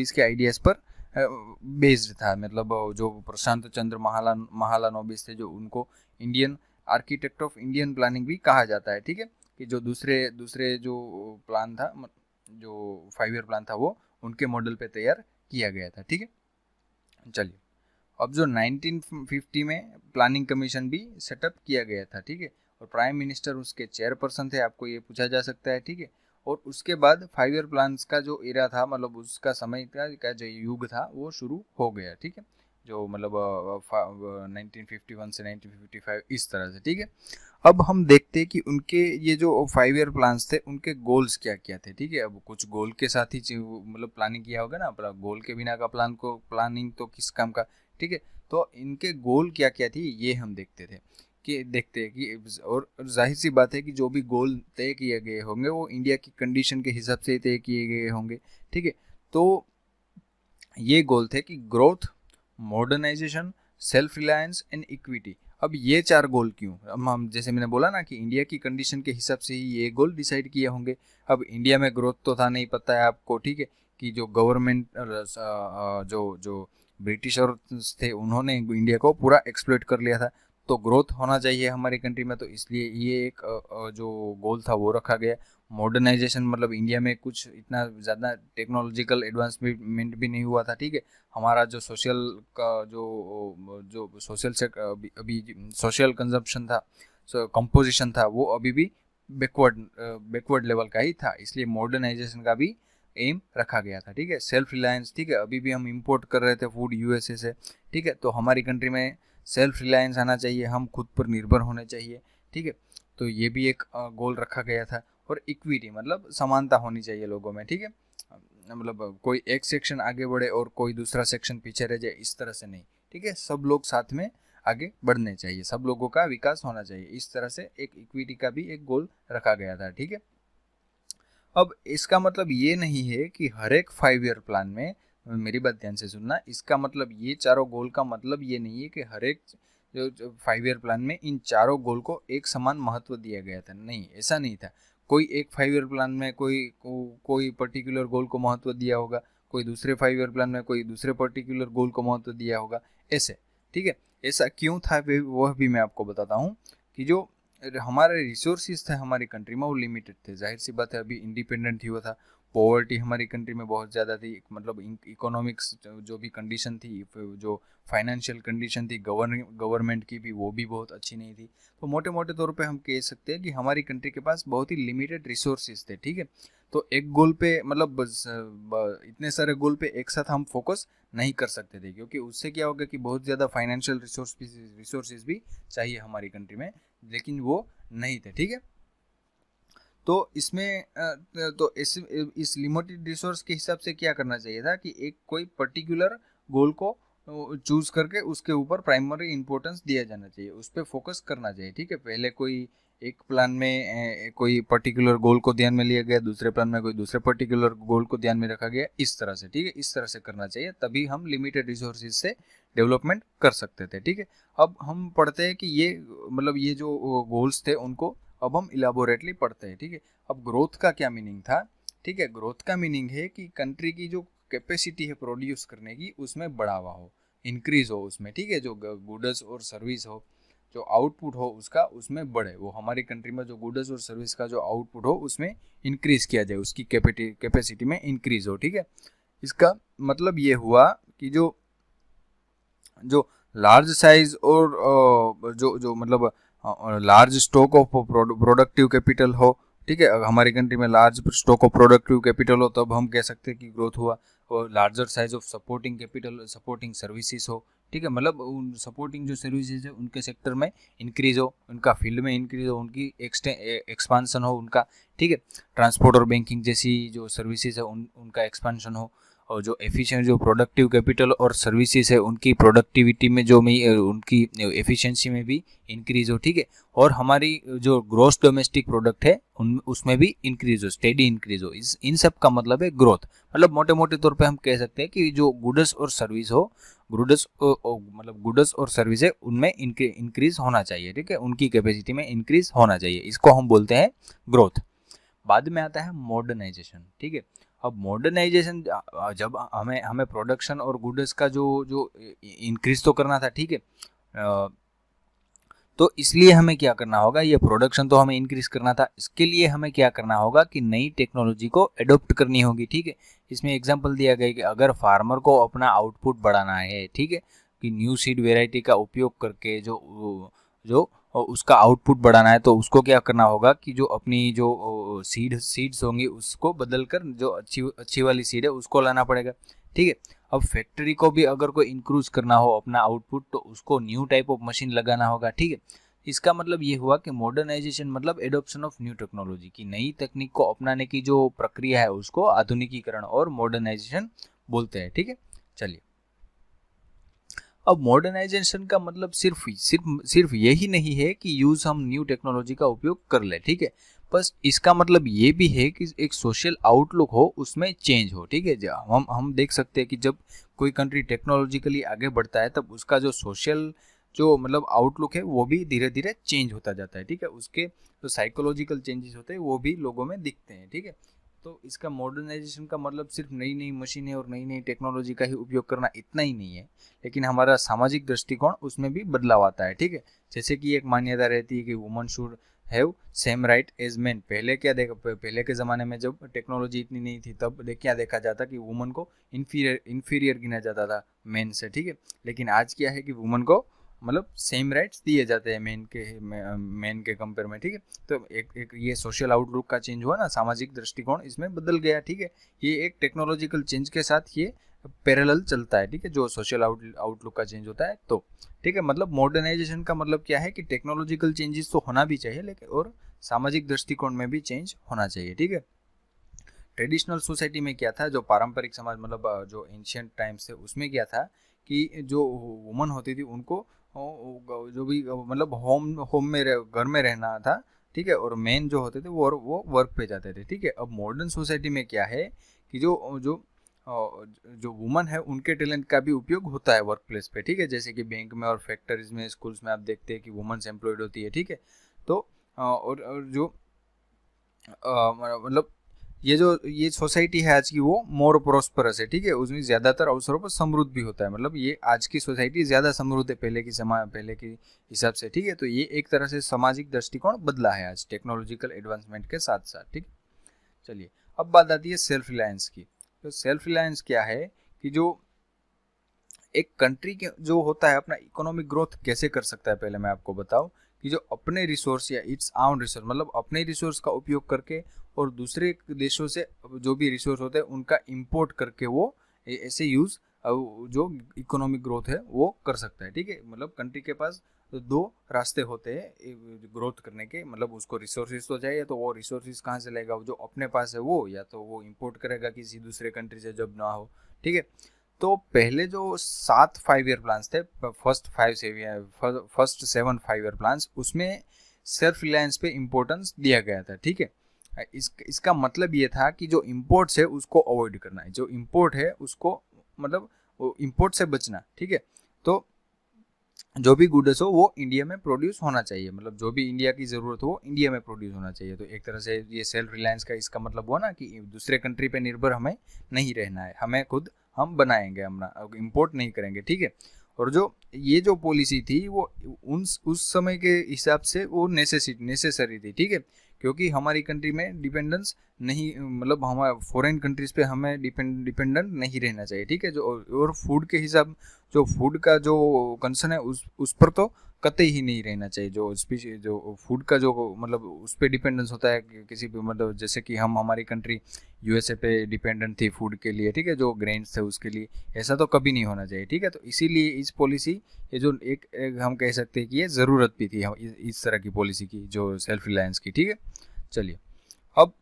के आइडियाज पर बेस्ड था, मतलब जो प्रशांत चंद्र महालानोबिस थे, जो उनको Indian architect of Indian planning भी कहा जाता है, ठीक है। कि जो दूसरे जो प्लान था, जो 5 ईयर प्लान था वो उनके मॉडल पे तैयार किया गया था, ठीक है। चलिए, अब जो 1950 में प्लानिंग कमीशन भी सेटअप किया गया था, ठीक है। और प्राइम मिनिस्टर उसके चेयरपर्सन थे, आपको ये पूछा जा सकता है, ठीक है। और उसके बाद 5 ईयर प्लान्स का जो एरा था, मतलब उसका समय का जो युग था वो शुरू हो गया, ठीक है। जो मतलब 1951 से 1955 इस तरह से, ठीक है। अब हम देखते हैं कि उनके ये जो 5 ईयर प्लान्स थे उनके गोल्स क्या क्या थे, ठीक है। अब कुछ गोल के साथ ही मतलब प्लानिंग किया होगा ना, गोल के बिना का प्लानिंग तो किस काम का, ठीक है। तो इनके गोल क्या क्या थी ये हम देखते हैं कि और जाहिर सी बात है कि जो भी गोल तय किए गए होंगे वो इंडिया की कंडीशन के हिसाब से तय किए गए होंगे, ठीक है। तो ये गोल थे कि growth, modernisation, self reliance and equity. अब ये 4 गोल क्यों, अब हम जैसे मैंने बोला ना कि इंडिया की कंडीशन के हिसाब से ही ये गोल डिसाइड किए होंगे। अब इंडिया में ग्रोथ तो था नहीं, पता है आपको, ठीक है। कि जो गवर्नमेंट जो ब्रिटिशर्स थे उन्होंने इंडिया को पूरा एक्सप्लॉइट कर लिया था, तो ग्रोथ होना चाहिए हमारी कंट्री में, तो इसलिए ये एक जो गोल था वो रखा गया। मॉडर्नाइजेशन मतलब इंडिया में कुछ इतना ज़्यादा टेक्नोलॉजिकल एडवांसमेंट भी नहीं हुआ था, ठीक है। हमारा जो सोशल का जो सोशल से अभी सोशल कंजम्पशन था, कंपोजिशन था, वो अभी भी बैकवर्ड लेवल का ही था, इसलिए मॉडर्नाइजेशन का भी एम रखा गया था, ठीक है। सेल्फ रिलायंस, ठीक है, अभी भी हम इंपोर्ट कर रहे थे फूड यूएसए से, ठीक है। तो हमारी कंट्री में सेल्फ रिलायंस आना चाहिए, हम खुद पर निर्भर होने चाहिए, ठीक है। तो ये भी एक गोल रखा गया था। और इक्विटी मतलब समानता होनी चाहिए लोगों में, ठीक है। मतलब कोई एक सेक्शन आगे बढ़े और कोई दूसरा सेक्शन पीछे रह जाए, इस तरह से नहीं, ठीक है। सब लोग साथ में आगे बढ़ने चाहिए, सब लोगों का विकास होना चाहिए, इस तरह से एक इक्विटी का भी एक गोल रखा गया था, ठीक है। अब इसका मतलब ये नहीं है कि हर एक 5 ईयर प्लान में, मेरी बात ध्यान से सुनना, इसका मतलब ये चारों गोल का मतलब ये नहीं है कि हर एक जो 5 ईयर प्लान में इन चारों गोल को एक समान महत्व दिया गया था, नहीं, ऐसा नहीं था। कोई एक 5 ईयर प्लान में कोई पर्टिकुलर गोल को महत्व दिया होगा, कोई दूसरे 5 ईयर प्लान में कोई दूसरे पर्टिकुलर गोल को महत्व दिया होगा, ऐसे, ठीक है। ऐसा क्यों था वह भी मैं आपको बताता हूँ। कि जो हमारे रिसोर्सेज थे हमारी कंट्री में वो लिमिटेड थे, जाहिर सी बात है, अभी इंडिपेंडेंट ही हुआ था। पॉवर्टी हमारी कंट्री में बहुत ज़्यादा थी, मतलब इकोनॉमिक्स जो भी कंडीशन थी, जो फाइनेंशियल कंडीशन थी गवर्नमेंट की भी, वो भी बहुत अच्छी नहीं थी। तो मोटे मोटे तौर पे हम कह सकते हैं कि हमारी कंट्री के पास बहुत ही लिमिटेड रिसोर्सेज थे, ठीक है। तो एक गोल पे मतलब इतने सारे गोल पे एक साथ हम फोकस नहीं कर सकते थे, क्योंकि उससे क्या होगा कि बहुत ज़्यादा फाइनेंशियल रिसोर्सेज भी चाहिए हमारी कंट्री में, लेकिन वो नहीं थे, ठीक है। तो इसमें तो इस लिमिटेड रिसोर्स के हिसाब से क्या करना चाहिए था कि एक कोई पर्टिकुलर गोल को चूज करके उसके ऊपर प्राइमरी इंपॉर्टेंस दिया जाना चाहिए, उस पर फोकस करना चाहिए, ठीक है। पहले कोई एक प्लान में कोई पर्टिकुलर गोल को ध्यान में लिया गया, दूसरे प्लान में कोई दूसरे पर्टिकुलर गोल को ध्यान में रखा गया, इस तरह से, ठीक है, इस तरह से करना चाहिए, तभी हम लिमिटेड रिसोर्सेज से डेवलपमेंट कर सकते थे, ठीक है। अब हम पढ़ते हैं कि ये मतलब ये जो गोल्स थे उनको अब हम इलाबोरेटली पढ़ते हैं, ठीक है। अब ग्रोथ का क्या मीनिंग था, ठीक है। ग्रोथ का मीनिंग है कि कंट्री की जो कैपेसिटी है प्रोड्यूस करने की उसमें बढ़ावा हो, इंक्रीज हो उसमें, ठीक है। जो गुड्स और सर्विस हो, जो आउटपुट हो उसका उसमें बढ़े, वो हमारी कंट्री में जो गुड्स और सर्विस का जो आउटपुट हो उसमें इंक्रीज किया जाए, उसकी कैपेसिटी में इंक्रीज हो, ठीक है। इसका मतलब ये हुआ कि जो जो लार्ज साइज और जो जो मतलब large stock of productive capital हो, ठीक है। हमारी कंट्री में large stock of productive capital हो तब हम कह सकते हैं कि ग्रोथ हुआ। और larger size of supporting capital, supporting services हो, ठीक है। मतलब उन सपोर्टिंग जो सर्विसेज है उनके सेक्टर में इंक्रीज हो, उनका फील्ड में इंक्रीज हो, उनकी एक्सपांसन हो उनका, ठीक है। ट्रांसपोर्ट और बैंकिंग जैसी जो सर्विसेज है उनका एक्सपांशन हो। और जो एफिशिएंट जो प्रोडक्टिव कैपिटल और सर्विसेज है उनकी प्रोडक्टिविटी में जो उनकी एफिशिएंसी में भी इंक्रीज हो, ठीक है। और हमारी जो ग्रोस डोमेस्टिक प्रोडक्ट है उसमें भी इंक्रीज हो, स्टेडी इंक्रीज हो। इन सब का मतलब है ग्रोथ। मतलब मोटे मोटे तौर पे हम कह सकते हैं कि जो गुड्स और सर्विस हो, मतलब गुड्स और सर्विस है उनमें इंक्रीज होना चाहिए, ठीक है। उनकी कैपेसिटी में इंक्रीज होना चाहिए, इसको हम बोलते हैं ग्रोथ। बाद में आता है मॉडर्नाइजेशन, ठीक है। अब मॉडर्नाइजेशन जब हमें प्रोडक्शन और गुड्स का जो जो इंक्रीज तो करना था, ठीक है। तो इसलिए हमें क्या करना होगा, ये प्रोडक्शन तो हमें इंक्रीज करना था, इसके लिए हमें क्या करना होगा कि नई टेक्नोलॉजी को एडॉप्ट करनी होगी, ठीक है। इसमें एग्जांपल दिया गया कि अगर फार्मर को अपना आउटपुट बढ़ाना है, ठीक है, कि न्यू सीड वेराइटी का उपयोग करके जो जो उसका आउटपुट बढ़ाना है, तो उसको क्या करना होगा कि जो अपनी जो सीड्स होंगी उसको बदल कर जो अच्छी वाली सीड है उसको लाना पड़ेगा, ठीक है। अब फैक्ट्री को भी अगर कोई इंक्रीज करना हो अपना आउटपुट तो उसको न्यू टाइप ऑफ मशीन लगाना होगा, ठीक है। इसका मतलब ये हुआ कि मॉडर्नाइजेशन मतलब एडॉप्शन ऑफ न्यू टेक्नोलॉजी, की नई तकनीक को अपनाने की जो प्रक्रिया है उसको आधुनिकीकरण और मॉडर्नाइजेशन बोलते हैं, ठीक है। चलिए, अब मॉडर्नाइजेशन का मतलब सिर्फ यही नहीं है कि यूज हम न्यू टेक्नोलॉजी का उपयोग कर ले, ठीक है। बस इसका मतलब ये भी है कि एक सोशल आउटलुक हो, उसमें चेंज हो, ठीक है। हम देख सकते हैं कि जब कोई कंट्री टेक्नोलॉजिकली आगे बढ़ता है तब उसका जो सोशल जो मतलब आउटलुक है वो भी धीरे धीरे चेंज होता जाता है, ठीक है। उसके जो साइकोलॉजिकल चेंजेस होते हैं वो भी लोगों में दिखते हैं, ठीक है। तो इसका मॉडर्नाइजेशन का मतलब सिर्फ नई नई मशीनें और नई नई टेक्नोलॉजी का ही उपयोग करना इतना ही नहीं है, लेकिन हमारा सामाजिक दृष्टिकोण उसमें भी बदलाव आता है, ठीक है। जैसे कि एक मान्यता रहती है कि woman should have same right as men. पहले के ज़माने में जब टेक्नोलॉजी इतनी नहीं थी तब क्या देखा जाता कि वुमन को इन्फीरियर गिना जाता था मेन से, ठीक है। लेकिन आज क्या है कि वुमन को मतलब सेम राइट्स दिए जाते हैं मेन के कंपेयर में, ठीक है। तो एक ये सोशल आउटलुक का चेंज हुआ ना, सामाजिक दृष्टिकोण इसमें बदल गया, ठीक है। ये एक टेक्नोलॉजिकल चेंज के साथ ये पैरेलल चलता है, ठीक है, जो सोशल आउटलुक का चेंज होता है। तो ठीक है, मतलब मॉडर्नाइजेशन का मतलब क्या है कि टेक्नोलॉजिकल चेंजेस तो होना भी चाहिए लेकिन और सामाजिक दृष्टिकोण में भी चेंज होना चाहिए, ठीक है। ट्रेडिशनल सोसाइटी में क्या था, जो पारंपरिक समाज मतलब जो एंशियंट टाइम्स थे उसमें क्या था कि जो वुमन होती थी उनको जो भी मतलब होम में घर में रहना था, ठीक है। और मेन जो होते थे वो वर्क पे जाते थे, ठीक है। अब मॉडर्न सोसाइटी में क्या है कि जो जो जो वुमन है उनके टैलेंट का भी उपयोग होता है वर्क प्लेस पे, ठीक है। जैसे कि बैंक में और फैक्ट्रीज में, स्कूल्स में आप देखते हैं कि वुमेन्स एम्प्लॉयड होती है, ठीक है। तो और जो मतलब ये सोसाइटी है आज की वो मोर प्रोस्परस है, ठीक है। उसमें ज़्यादातर अवसरों पर समृद्ध भी होता है, मतलब ये आज की सोसाइटी ज़्यादा समृद्ध है पहले के हिसाब से, ठीक है। तो ये एक तरह से सामाजिक दृष्टिकोण बदला है आज टेक्नोलॉजिकल एडवांसमेंट के साथ साथ, ठीक। चलिए, अब बात आती है सेल्फ रिलायंस की। तो सेल्फ रिलायंस क्या है कि जो एक कंट्री के जो होता है अपना इकोनॉमिक ग्रोथ कैसे कर सकता है, पहले मैं आपको बताऊं कि जो अपने रिसोर्स या इट्स ओन रिसोर्स मतलब अपने रिसोर्स का उपयोग करके और दूसरे देशों से जो भी रिसोर्स होते हैं उनका इंपोर्ट करके वो ऐसे यूज जो इकोनॉमिक ग्रोथ है वो कर सकता है, ठीक है। मतलब कंट्री के पास दो रास्ते होते हैं ग्रोथ करने के, मतलब उसको रिसोर्सेज तो चाहिए, तो वो रिसोर्सेज कहाँ से लेगा, जो अपने पास है वो, या तो वो इंपोर्ट करेगा किसी दूसरे कंट्री से जब ना हो, ठीक है। तो पहले जो 7 5 ईयर प्लान्स थे, फर्स्ट 7 5 ईयर प्लान्स, उसमें सेल्फ रिलायंस पे इम्पोर्टेंस दिया गया था, ठीक है। इसका मतलब ये था कि जो इम्पोर्ट्स है उसको अवॉइड करना है, जो इम्पोर्ट है उसको मतलब इम्पोर्ट से बचना, ठीक है। तो जो भी गुड्स हो वो इंडिया में प्रोड्यूस होना चाहिए, मतलब जो भी इंडिया की ज़रूरत हो वो इंडिया में प्रोड्यूस होना चाहिए। तो एक तरह से ये सेल्फ रिलायंस का इसका मतलब हुआ ना कि दूसरे कंट्री पे निर्भर हमें नहीं रहना है, हमें खुद हम बनाएंगे, हम इम्पोर्ट नहीं करेंगे, ठीक है। और जो ये जो पॉलिसी थी वो उस समय के हिसाब से वो नेसेसरी थी, ठीक है, क्योंकि हमारी कंट्री में डिपेंडेंस नहीं, मतलब हमारे फॉरेन कंट्रीज पे हमें डिपेंडेंट नहीं रहना चाहिए, ठीक है। जो और फूड के हिसाब, जो फूड का जो कंसर्न है उस पर तो कतई ही नहीं रहना चाहिए। जो फूड का जो मतलब उस पर डिपेंडेंस होता है किसी भी, मतलब जैसे कि हमारी कंट्री यूएसए पे डिपेंडेंट थी फूड के लिए, ठीक है, जो ग्रेन्स थे उसके लिए, ऐसा तो कभी नहीं होना चाहिए, ठीक है। तो इसीलिए इस पॉलिसी, ये जो एक हम कह सकते हैं कि ये ज़रूरत भी थी इस तरह की पॉलिसी की, जो सेल्फ रिलायंस की, ठीक है। चलिए, अब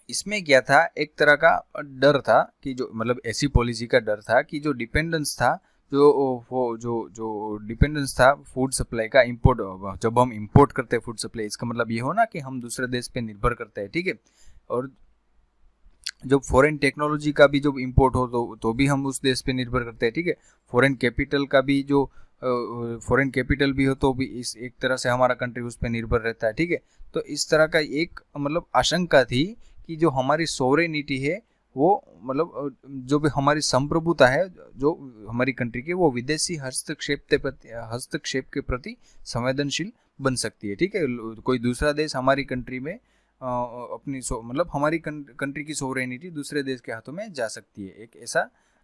इसमें क्या था, एक तरह का डर था कि जो मतलब ऐसी पॉलिसी का डर था कि जो डिपेंडेंस था, जो डिपेंडेंस था फूड सप्लाई का, इंपोर्ट, जब हम इंपोर्ट करते हैं फूड सप्लाई, इसका मतलब ये हो ना कि हम दूसरे देश पे निर्भर करते हैं, ठीक है। और जब फॉरेन टेक्नोलॉजी का भी जब इंपोर्ट हो तो भी हम उस देश पे निर्भर करते हैं, ठीक है। फॉरेन कैपिटल का भी जो फॉरेन कैपिटल भी हो तो भी इस एक तरह से हमारा कंट्री उस पर निर्भर रहता है, ठीक है। तो इस तरह का एक मतलब आशंका थी कि जो हमारी सोवरेनिटी है वो, मतलब जो भी हमारी संप्रभुता है जो हमारी कंट्री की, वो विदेशी हस्तक्षेप के प्रति संवेदनशील बन सकती है, ठीक है। कोई दूसरा देश हमारी कंट्री में अपनी मतलब हमारी कंट्री की सोवरेनिटी दूसरे देश के हाथों में जा सकती है, एक ऐसा,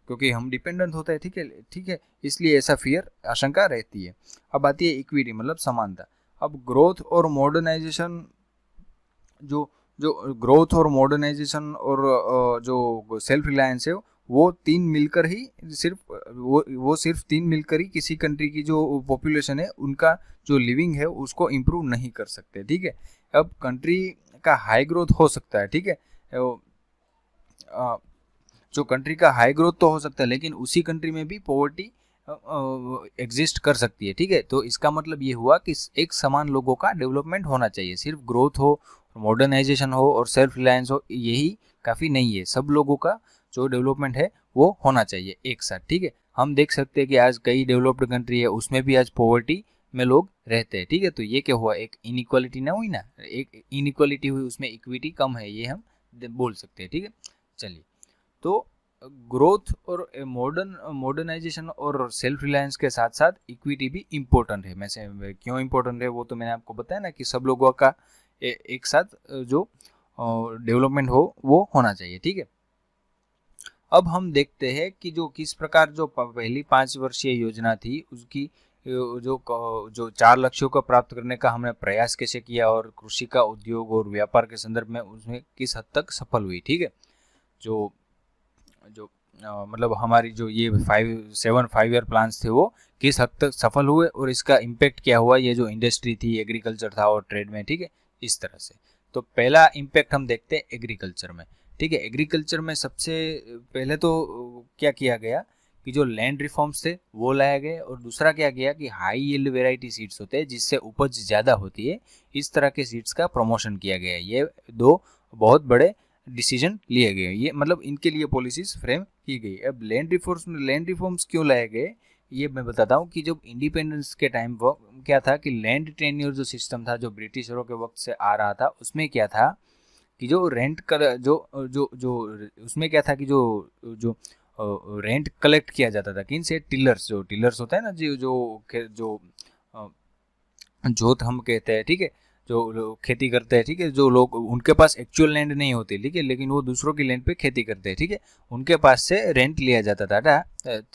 क्योंकि हम डिपेंडेंट होते हैं, ठीक है, ठीक है, इसलिए ऐसा फियर, आशंका रहती है। अब आती है इक्विटी, मतलब समानता। अब ग्रोथ और मॉडर्नाइजेशन, जो जो ग्रोथ और मॉडर्नाइजेशन और जो सेल्फ रिलायंस है, वो तीन मिलकर ही सिर्फ तीन मिलकर ही किसी कंट्री की जो पॉपुलेशन है उनका जो लिविंग है उसको इम्प्रूव नहीं कर सकते, ठीक है। अब कंट्री का हाई ग्रोथ हो सकता है, ठीक है, जो कंट्री का हाई ग्रोथ तो हो सकता है, लेकिन उसी कंट्री में भी पॉवर्टी एग्जिस्ट कर सकती है, ठीक है। तो इसका मतलब ये हुआ कि एक समान लोगों का डेवलपमेंट होना चाहिए, सिर्फ ग्रोथ हो, मॉडर्नाइजेशन हो और सेल्फ रिलायंस हो, यही काफ़ी नहीं है, सब लोगों का जो डेवलपमेंट है वो होना चाहिए एक साथ, ठीक है। हम देख सकते हैं कि आज कई डेवलप्ड कंट्री है उसमें भी आज पॉवर्टी में लोग रहते हैं, ठीक है। तो ये क्या हुआ, एक इनइक्वालिटी ना हुई ना, एक इनइक्वालिटी हुई, उसमें इक्विटी कम है, ये हम बोल सकते हैं, ठीक है। चलिए, तो ग्रोथ और मॉडर्नाइजेशन और सेल्फ रिलायंस के साथ साथ इक्विटी भी इम्पोर्टेंट है। मैं से क्यों इम्पोर्टेंट है वो तो मैंने आपको बताया ना कि सब लोगों का एक साथ जो डेवलपमेंट हो वो होना चाहिए, ठीक है। अब हम देखते हैं कि जो किस प्रकार जो पहली 5 वर्षीय योजना थी उसकी जो 4 लक्ष्यों को प्राप्त करने का हमने प्रयास कैसे किया, और कृषि का उद्योग और व्यापार के संदर्भ में उसमें किस हद तक सफल हुई, ठीक है। जो मतलब हमारी जो ये 5 ईयर प्लान्स थे वो किस हद तक सफल हुए और इसका इम्पैक्ट क्या हुआ, ये जो इंडस्ट्री थी, एग्रीकल्चर था और ट्रेड में, ठीक है, इस तरह से। तो पहला इम्पैक्ट हम देखते हैं एग्रीकल्चर में, ठीक है। एग्रीकल्चर में सबसे पहले तो क्या किया गया कि जो लैंड रिफॉर्म्स थे वो लाया गए, और दूसरा क्या किया कि हाई यील्ड वेराइटी सीड्स होते हैं जिससे उपज ज़्यादा होती है, इस तरह के सीड्स का प्रमोशन किया गया। ये दो बहुत बड़े डिसीजन लिए गए, ये मतलब इनके लिए पॉलिसीज फ्रेम की गई। अब लैंड रिफॉर्म्स क्यों लाए गए ये मैं बताता हूँ कि जब इंडिपेंडेंस के टाइम क्या था कि लैंड टेन्योर जो सिस्टम था जो ब्रिटिशरों के वक्त से आ रहा था, उसमें क्या था कि जो रेंट कर जो उसमें क्या था कि जो रेंट कलेक्ट किया जाता था, किन से, टिलर्स होता है ना जी, जो जोत हम कहते हैं, ठीक है, जो खेती करते हैं, ठीक है, जो लोग उनके पास एक्चुअल लैंड नहीं होती, ठीक है, लेकिन वो दूसरों की लैंड पे खेती करते हैं, ठीक है, उनके पास से रेंट लिया जाता था,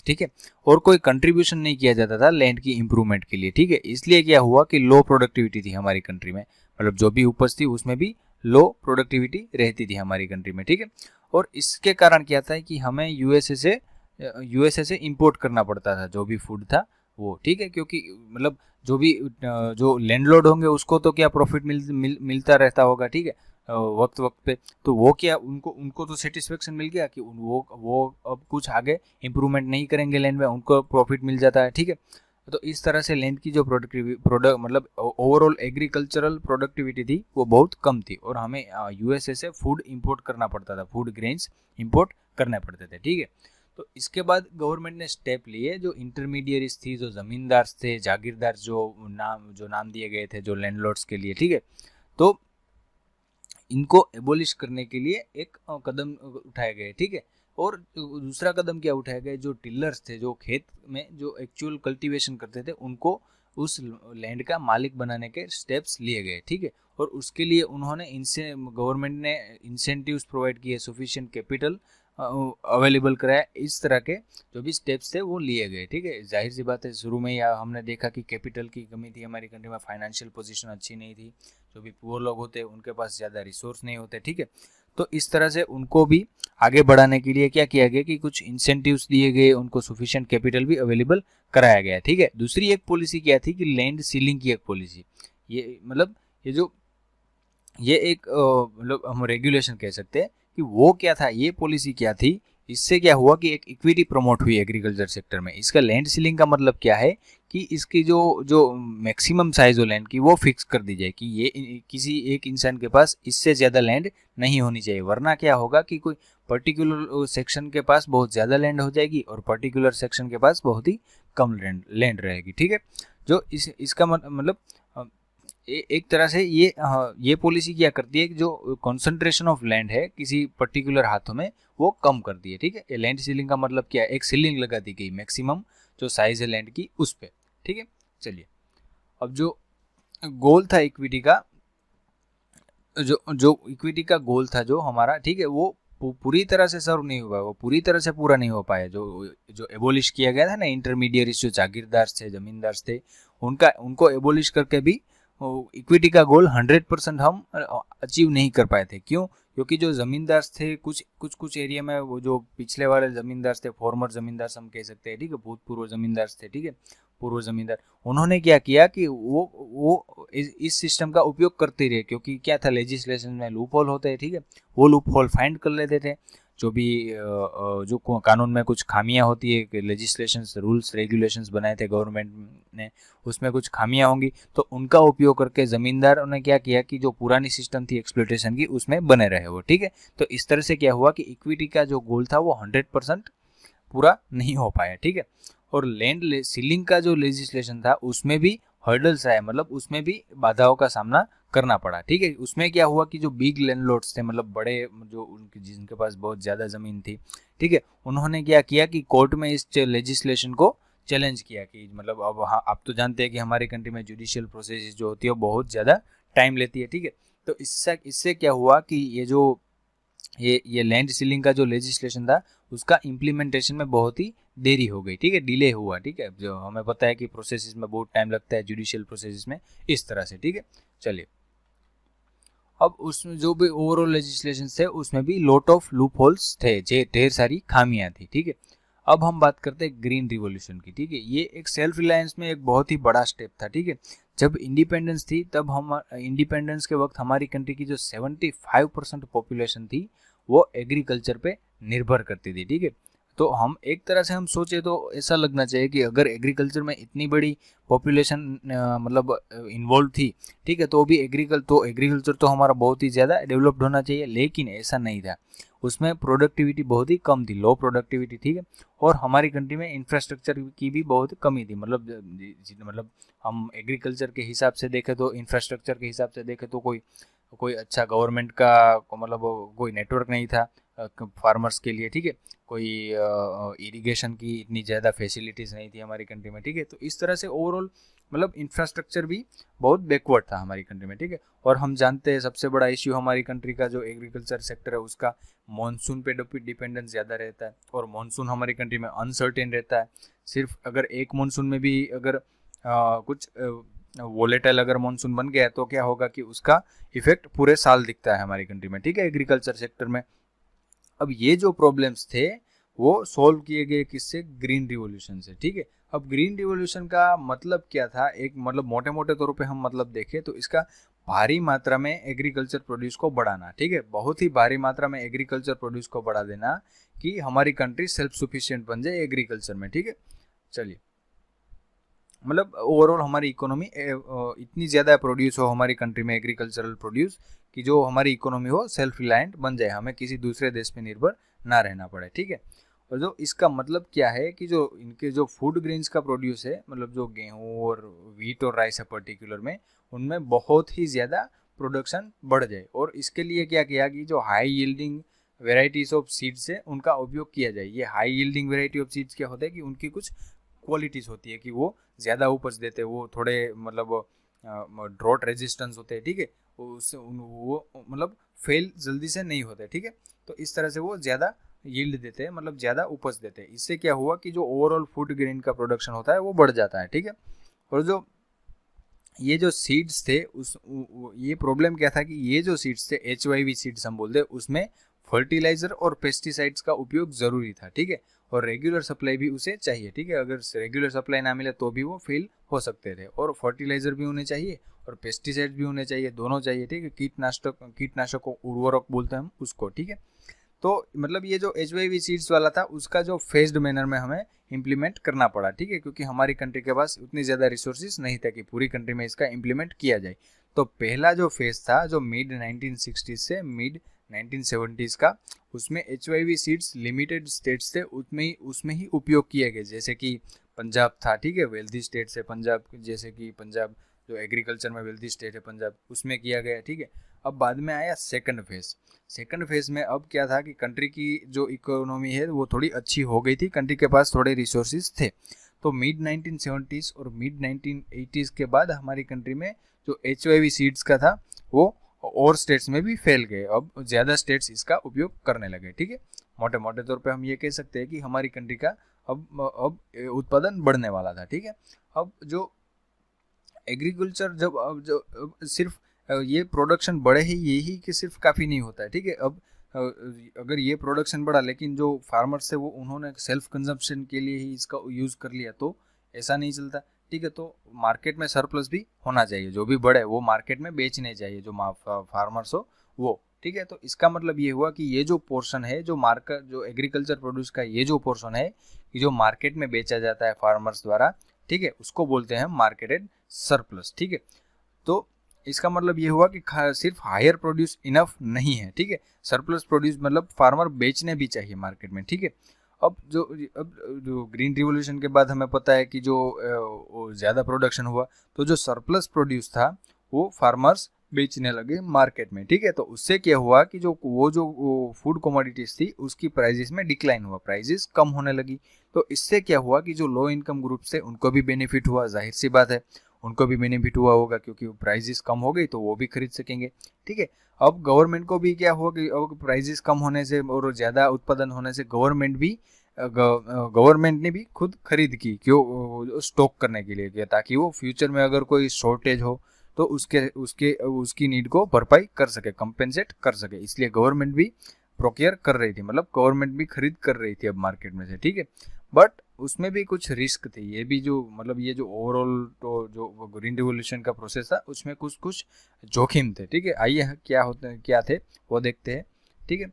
ठीक है, और कोई कंट्रीब्यूशन नहीं किया जाता था लैंड की इंप्रूवमेंट के लिए, ठीक है। इसलिए क्या हुआ कि लो प्रोडक्टिविटी थी हमारी कंट्री में, मतलब जो भी उपज थी उसमें भी लो प्रोडक्टिविटी रहती थी हमारी कंट्री में, ठीक है। और इसके कारण क्या था कि हमें यूएसए से इंपोर्ट करना पड़ता था जो भी फूड था वो, ठीक है, क्योंकि मतलब जो लैंडलॉर्ड होंगे उसको तो क्या प्रॉफिट मिलता रहता होगा, ठीक है, वक्त पे, तो वो क्या उनको तो सेटिस्फेक्शन मिल गया कि वो अब कुछ आगे इम्प्रूवमेंट नहीं करेंगे लैंड में, उनको प्रॉफिट मिल जाता है, ठीक है। तो इस तरह से लैंड की जो मतलब ओवरऑल एग्रीकल्चरल प्रोडक्टिविटी थी वो बहुत कम थी, और हमें यूएसए से फूड इंपोर्ट करना पड़ता था, फूड ग्रेन्स इंपोर्ट करने पड़ते थे, ठीक है। तो इसके बाद गवर्नमेंट ने स्टेप लिए, जो इंटरमीडियरीज थी, जो जमींदार थे, जागीरदार, जो नाम दिए गए थे जो लैंडलॉर्ड्स के लिए, ठीक है, तो इनको एबोलिश करने के लिए एक कदम उठाए गए, ठीक है। और दूसरा कदम क्या उठाए गए, जो टिलर्स थे, जो खेत में जो एक्चुअल कल्टीवेशन करते थे, उनको उस लैंड का मालिक बनाने के स्टेप्स लिए गए, ठीक है। और उसके लिए उन्होंने इनसे गवर्नमेंट ने इंसेंटिव्स प्रोवाइड किए, सफिशिएंट कैपिटल अवेलेबल कराया, इस तरह के जो भी स्टेप्स थे वो लिए गए, ठीक है। जाहिर सी बात है, शुरू में ही हमने देखा कि कैपिटल की कमी थी हमारी कंट्री में, फाइनेंशियल पोजीशन अच्छी नहीं थी, जो भी पुअर लोग होते उनके पास ज़्यादा रिसोर्स नहीं होते, ठीक है। तो इस तरह से उनको भी आगे बढ़ाने के लिए क्या किया गया कि कुछ इंसेंटिव्स दिए गए, उनको सफिशिएंट कैपिटल भी अवेलेबल कराया गया, ठीक है। दूसरी एक पॉलिसी क्या थी कि लैंड सीलिंग की एक पॉलिसी, ये मतलब ये एक मतलब हम रेगुलेशन कह सकते हैं कि वो क्या था, ये पॉलिसी क्या थी। इससे क्या हुआ कि एक इक्विटी प्रमोट हुई एग्रीकल्चर सेक्टर में। इसका लैंड सीलिंग का मतलब क्या है कि इसकी जो जो मैक्सिमम साइज हो लैंड की वो फिक्स कर दी जाए कि ये किसी एक इंसान के पास इससे ज़्यादा लैंड नहीं होनी चाहिए, वरना क्या होगा कि कोई पर्टिकुलर सेक्शन के पास बहुत ज़्यादा लैंड हो जाएगी और पर्टिकुलर सेक्शन के पास बहुत ही कम लैंड रहेगी, ठीक है। जो इसका मतलब एक तरह से ये पॉलिसी क्या करती है कि जो कंसंट्रेशन ऑफ लैंड है किसी पर्टिकुलर हाथों में वो कम कर दी है, ठीक है। लैंड सीलिंग का मतलब क्या है, एक सीलिंग लगा दी गई मैक्सिमम जो साइज है लैंड की उस पे, ठीक है। चलिए, अब जो गोल था इक्विटी का, जो इक्विटी का गोल था जो हमारा, ठीक है, वो पूरी तरह से सर्व नहीं हुआ, वो पूरी तरह से पूरा नहीं हो पाया। जो एबोलिश किया गया था ना, इंटरमीडिएट जो जागीरदार थे, जमींदार थे, उनको एबोलिश करके भी इक्विटी का गोल 100% हम अचीव नहीं कर पाए थे। क्यों? क्योंकि जो जमींदार थे कुछ एरिया में, वो जो पिछले वाले जमींदार थे, फॉर्मर जमींदार हम कह सकते हैं, ठीक है, भूतपूर्व जमींदार थे, ठीक है, पूर्व जमींदार, उन्होंने क्या किया कि वो इस सिस्टम का उपयोग करते रहे, क्योंकि क्या था, लेजिस्लेशन में लूप होल होते हैं, ठीक है, वो लूप होल फाइंड कर लेते थे। जो भी जो कानून में कुछ खामियां होती है, लेजिस्लेशंस, रूल्स, रेगुलेशंस बनाए थे गवर्नमेंट ने, उसमें कुछ खामियां होंगी, तो उनका उपयोग करके जमींदारों ने क्या किया कि जो पुरानी सिस्टम थी एक्सप्लॉयटेशन की, उसमें बने रहे वो, ठीक है। तो इस तरह से क्या हुआ कि इक्विटी का जो गोल था वो 100% पूरा नहीं हो पाया, ठीक है। और लैंड सीलिंग का जो लेजिस्लेशन था उसमें भी हर्डल्स आए, मतलब उसमें भी बाधाओं का सामना करना पड़ा, ठीक है। उसमें क्या हुआ कि जो बिग लैंडलॉर्ड्स थे, मतलब बड़े, जो उनके जिनके पास बहुत ज़्यादा ज़मीन थी, ठीक है, उन्होंने क्या किया कि कोर्ट में इस लेजिस्लेशन को चैलेंज किया कि मतलब अब आप तो जानते हैं कि हमारी कंट्री में जुडिशियल प्रोसेस जो होती है वो बहुत ज़्यादा टाइम लेती है, ठीक है। तो इससे क्या हुआ कि ये लैंड सीलिंग का जो लेजिस्लेशन था उसका इम्प्लीमेंटेशन में बहुत ही देरी हो गई, ठीक है, डिले हुआ, ठीक है। जो हमें पता है कि प्रोसेस में बहुत टाइम लगता है जुडिशियल प्रोसेस में, इस तरह से, ठीक है। चलिए, अब उसमें जो भी ओवरऑल लेजिस्लेशन थे उसमें भी लॉट ऑफ लूप होल्स थे, ढेर सारी खामियां थी, ठीक है। अब हम बात करते हैं ग्रीन रिवॉल्यूशन की, ठीक है। ये एक सेल्फ रिलायंस में एक बहुत ही बड़ा स्टेप था, ठीक है। जब इंडिपेंडेंस थी तब हम इंडिपेंडेंस के वक्त हमारी कंट्री की जो 75% पॉपुलेशन थी वो एग्रीकल्चर पे निर्भर करती थी, ठीक है। तो हम एक तरह से हम सोचे तो ऐसा लगना चाहिए कि अगर एग्रीकल्चर में इतनी बड़ी पॉपुलेशन मतलब इन्वॉल्व थी, ठीक है, तो भी एग्रीकल्चर तो हमारा बहुत ही ज़्यादा डेवलप्ड होना चाहिए, लेकिन ऐसा नहीं था। उसमें प्रोडक्टिविटी बहुत ही कम थी, लो प्रोडक्टिविटी, ठीक है। और हमारी कंट्री में इंफ्रास्ट्रक्चर की भी बहुत कमी थी, मतलब हम एग्रीकल्चर के हिसाब से देखें तो, इंफ्रास्ट्रक्चर के हिसाब से देखें तो कोई अच्छा गवर्नमेंट का मतलब कोई नेटवर्क नहीं था फार्मर्स के लिए, ठीक है। कोई इरिगेशन की इतनी ज़्यादा फैसिलिटीज़ नहीं थी हमारी कंट्री में, ठीक है। तो इस तरह से ओवरऑल मतलब इंफ्रास्ट्रक्चर भी बहुत बैकवर्ड था हमारी कंट्री में, ठीक है। और हम जानते हैं सबसे बड़ा इश्यू हमारी कंट्री का जो एग्रीकल्चर सेक्टर है उसका मॉनसून पे डिपेंडेंस ज़्यादा रहता है, और मॉनसून हमारी कंट्री में अनसर्टेन रहता है। सिर्फ अगर एक मॉनसून में भी अगर कुछ वोलेटाइल अगर मॉनसून बन गया है तो क्या होगा कि उसका इफेक्ट पूरे साल दिखता है हमारी कंट्री में, ठीक है, एग्रीकल्चर सेक्टर में। अब ये जो प्रॉब्लम्स थे वो सॉल्व किए गए किससे? ग्रीन रिवॉल्यूशन से, ठीक है। अब ग्रीन रिवॉल्यूशन का मतलब क्या था? एक मतलब मोटे मोटे तौर पे हम मतलब देखें तो इसका भारी मात्रा में एग्रीकल्चर प्रोड्यूस को बढ़ाना, ठीक है, बहुत ही भारी मात्रा में एग्रीकल्चर प्रोड्यूस को बढ़ा देना कि हमारी कंट्री सेल्फ सफिशिएंट बन जाए एग्रीकल्चर में, ठीक है। चलिए, मतलब ओवरऑल हमारी इकोनॉमी इतनी ज़्यादा प्रोड्यूस हो हमारी कंट्री में एग्रीकल्चरल प्रोड्यूस कि जो हमारी इकोनॉमी हो सेल्फ रिलायंट बन जाए, हमें किसी दूसरे देश पे निर्भर ना रहना पड़े, ठीक है। और जो इसका मतलब क्या है कि जो इनके जो फूड ग्रेन्स का प्रोड्यूस है, मतलब जो गेहूँ और व्हीट और राइस है पर्टिकुलर में, उनमें बहुत ही ज़्यादा प्रोडक्शन बढ़ जाए। और इसके लिए क्या किया कि जो high yielding varieties of seeds है उनका उपयोग किया जाए। ये high yielding variety of seeds क्या होता है कि उनकी कुछ क्वालिटीज़ होती है कि वो ज़्यादा उपज देते हैं, वो थोड़े मतलब ड्रॉट रेजिस्टेंस होते हैं, ठीक है, उससे वो मतलब फेल जल्दी से नहीं होते, ठीक है। तो इस तरह से वो ज़्यादा यील्ड देते हैं, मतलब ज़्यादा उपज देते हैं। इससे क्या हुआ कि जो ओवरऑल फूड ग्रेन का प्रोडक्शन होता है वो बढ़ जाता है, ठीक है। और जो ये जो सीड्स थे ये प्रॉब्लम क्या था कि ये जो सीड्स थे HYV सीड्स हम बोलते हैं, उसमें फर्टिलाइजर और पेस्टिसाइड्स का उपयोग ज़रूरी था, ठीक है, और रेगुलर सप्लाई भी उसे चाहिए, ठीक है। अगर रेगुलर सप्लाई ना मिले तो भी वो फेल हो सकते थे। और फर्टिलाइजर भी होने चाहिए और पेस्टिसाइड्स भी होने चाहिए, दोनों चाहिए, ठीक है। कीटनाशक उर्वरक बोलते हैं हम उसको, ठीक है। तो मतलब ये जो HYV सीड्स वाला था उसका जो फेज्ड मैनर में हमें इम्प्लीमेंट करना पड़ा, ठीक है, क्योंकि हमारी कंट्री के पास उतनी ज़्यादा रिसोर्सेज नहीं थे कि पूरी कंट्री में इसका इम्प्लीमेंट किया जाए। तो पहला जो फेज था जो मिड 1960s से मिड 1970s का, उसमें HYV सीड्स लिमिटेड स्टेट्स थे उसमें ही उपयोग किए गए, जैसे कि पंजाब था, ठीक है, वेल्दी स्टेट है पंजाब, जैसे कि पंजाब जो एग्रीकल्चर में वेल्दी स्टेट है पंजाब, उसमें किया गया, ठीक है। अब बाद में आया सेकंड फेज में अब क्या था कि कंट्री की जो इकोनॉमी है वो थोड़ी अच्छी हो गई थी, कंट्री के पास थोड़े रिसोर्सेज थे। तो मिड 1970s और मिड 1980s के बाद हमारी कंट्री में जो HYV सीड्स का था वो और स्टेट्स में भी फैल गए, अब ज़्यादा स्टेट्स इसका उपयोग करने लगे, ठीक है। मोटे मोटे तौर पे हम ये कह सकते हैं कि हमारी कंट्री का अब उत्पादन बढ़ने वाला था, ठीक है। अब जो एग्रीकल्चर जब अब जो सिर्फ ये प्रोडक्शन बढ़े ही यही कि सिर्फ काफ़ी नहीं होता है, ठीक है। अब अगर ये प्रोडक्शन बढ़ा लेकिन जो फार्मर्स थे वो उन्होंने सेल्फ कंजम्पशन के लिए ही इसका यूज़ कर लिया तो ऐसा नहीं चलता, ठीक है। तो मार्केट में सरप्लस भी होना चाहिए, जो भी बढ़े वो मार्केट में बेचने चाहिए जो फार्मर्स हो वो, ठीक है। तो इसका मतलब ये हुआ कि ये जो पोर्शन है जो मार्केट जो एग्रीकल्चर प्रोड्यूस का ये जो पोर्शन है कि जो मार्केट में बेचा जाता है फार्मर्स द्वारा, ठीक है, उसको बोलते हैं मार्केटेड सरप्लस, ठीक है। तो इसका मतलब ये हुआ कि सिर्फ हायर प्रोड्यूस इनफ नहीं है, ठीक है, सरप्लस प्रोड्यूस मतलब फार्मर बेचने भी चाहिए मार्केट में, ठीक है। अब जो ग्रीन रिवोल्यूशन के बाद हमें पता है कि जो ज़्यादा प्रोडक्शन हुआ तो जो सरप्लस प्रोड्यूस था वो फार्मर्स बेचने लगे मार्केट में, ठीक है। तो उससे क्या हुआ कि जो फूड कमोडिटीज थी उसकी प्राइजेस में डिक्लाइन हुआ, प्राइजेस कम होने लगी। तो इससे क्या हुआ कि जो लो इनकम ग्रुप्स थे उनको भी बेनिफिट हुआ, जाहिर सी बात है उनको भी बेनिफिट हुआ होगा क्योंकि प्राइजेस कम हो गई तो वो भी खरीद सकेंगे, ठीक है। अब गवर्नमेंट को भी क्या हुआ कि अब प्राइजेस कम होने से और ज़्यादा उत्पादन होने से गवर्नमेंट ने भी खुद खरीद की, क्यों, स्टॉक करने के लिए किया, ताकि वो फ्यूचर में अगर कोई शॉर्टेज हो तो उसकी नीड को भरपाई कर सके, कंपेंसेट कर सके। इसलिए गवर्नमेंट भी प्रोक्योर कर रही थी, मतलब गवर्नमेंट भी खरीद कर रही थी अब मार्केट में से, ठीक है। बट उसमें भी कुछ रिस्क थे, ये भी जो मतलब ये जो ओवरऑल तो जो ग्रीन रिवोल्यूशन का प्रोसेस था उसमें कुछ जोखिम थे, ठीक है। आइए क्या थे वो देखते हैं, ठीक है।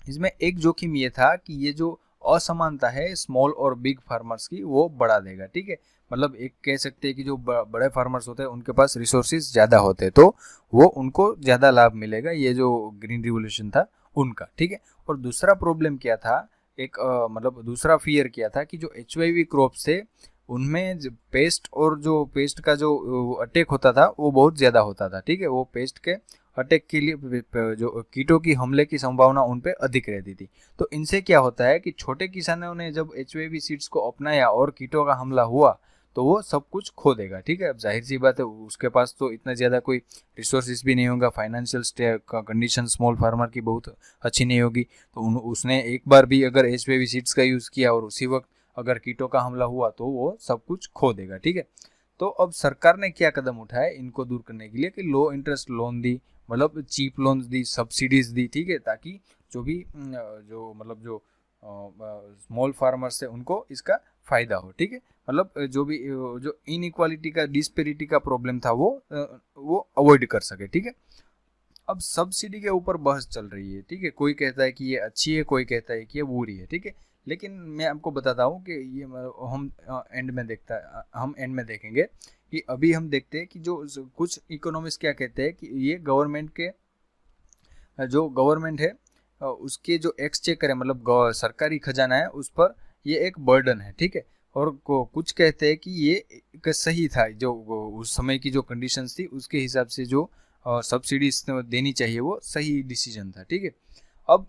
इसमें एक जोखिम ये था कि ये जो असमानता है स्मॉल और बिग फार्मर्स की वो बढ़ा देगा, ठीक है। मतलब एक कह सकते हैं कि जो बड़े फार्मर्स होते हैं उनके पास रिसोर्सेज ज़्यादा होते हैं तो वो उनको ज़्यादा लाभ मिलेगा, ये जो ग्रीन रिवोल्यूशन था उनका, ठीक है। और दूसरा प्रॉब्लम क्या था, मतलब दूसरा फियर किया था कि जो HYV क्रॉप्स थे उनमें पेस्ट का जो अटैक होता था वो बहुत ज़्यादा होता था, ठीक है। वो पेस्ट के अटैक के लिए जो कीटों की हमले की संभावना उन पे अधिक रहती थी। तो इनसे क्या होता है कि छोटे किसानों ने जब HYV सीड्स को अपनाया और कीटों का हमला हुआ तो वो सब कुछ खो देगा, ठीक है। अब जाहिर सी बात है उसके पास तो इतना ज़्यादा कोई रिसोर्सेज भी नहीं होगा, फाइनेंशियल कंडीशन स्मॉल फार्मर की बहुत अच्छी नहीं होगी, तो उसने एक बार भी अगर HYV सीड्स का यूज़ किया और उसी वक्त अगर कीटों का हमला हुआ तो वो सब कुछ खो देगा, ठीक है। तो अब सरकार ने क्या कदम उठाए इनको दूर करने के लिए कि लो इंटरेस्ट लोन दी, मतलब चीप लोन्स दी, सब्सिडीज दी, ठीक है, ताकि जो भी जो स्मॉल फार्मर्स है उनको इसका फ़ायदा हो, ठीक है। मतलब जो इनइक्वालिटी का डिस्पेरिटी का प्रॉब्लम था वो अवॉइड कर सके, ठीक है। अब सब्सिडी के ऊपर बहस चल रही है, ठीक है, कोई कहता है कि ये अच्छी है, कोई कहता है कि ये बुरी है, ठीक है। लेकिन मैं आपको बताता हूँ कि ये हम एंड में देखेंगे कि अभी हम देखते हैं कि जो कुछ इकोनॉमिस्ट क्या कहते हैं कि ये गवर्नमेंट है उसके जो एक्सचेकर है मतलब सरकारी खजाना है उस पर ये एक बर्डन है, ठीक है। और कुछ कहते हैं कि ये सही था, जो उस समय की जो कंडीशंस थी उसके हिसाब से जो सब्सिडीज देनी चाहिए वो सही डिसीजन था, ठीक है। अब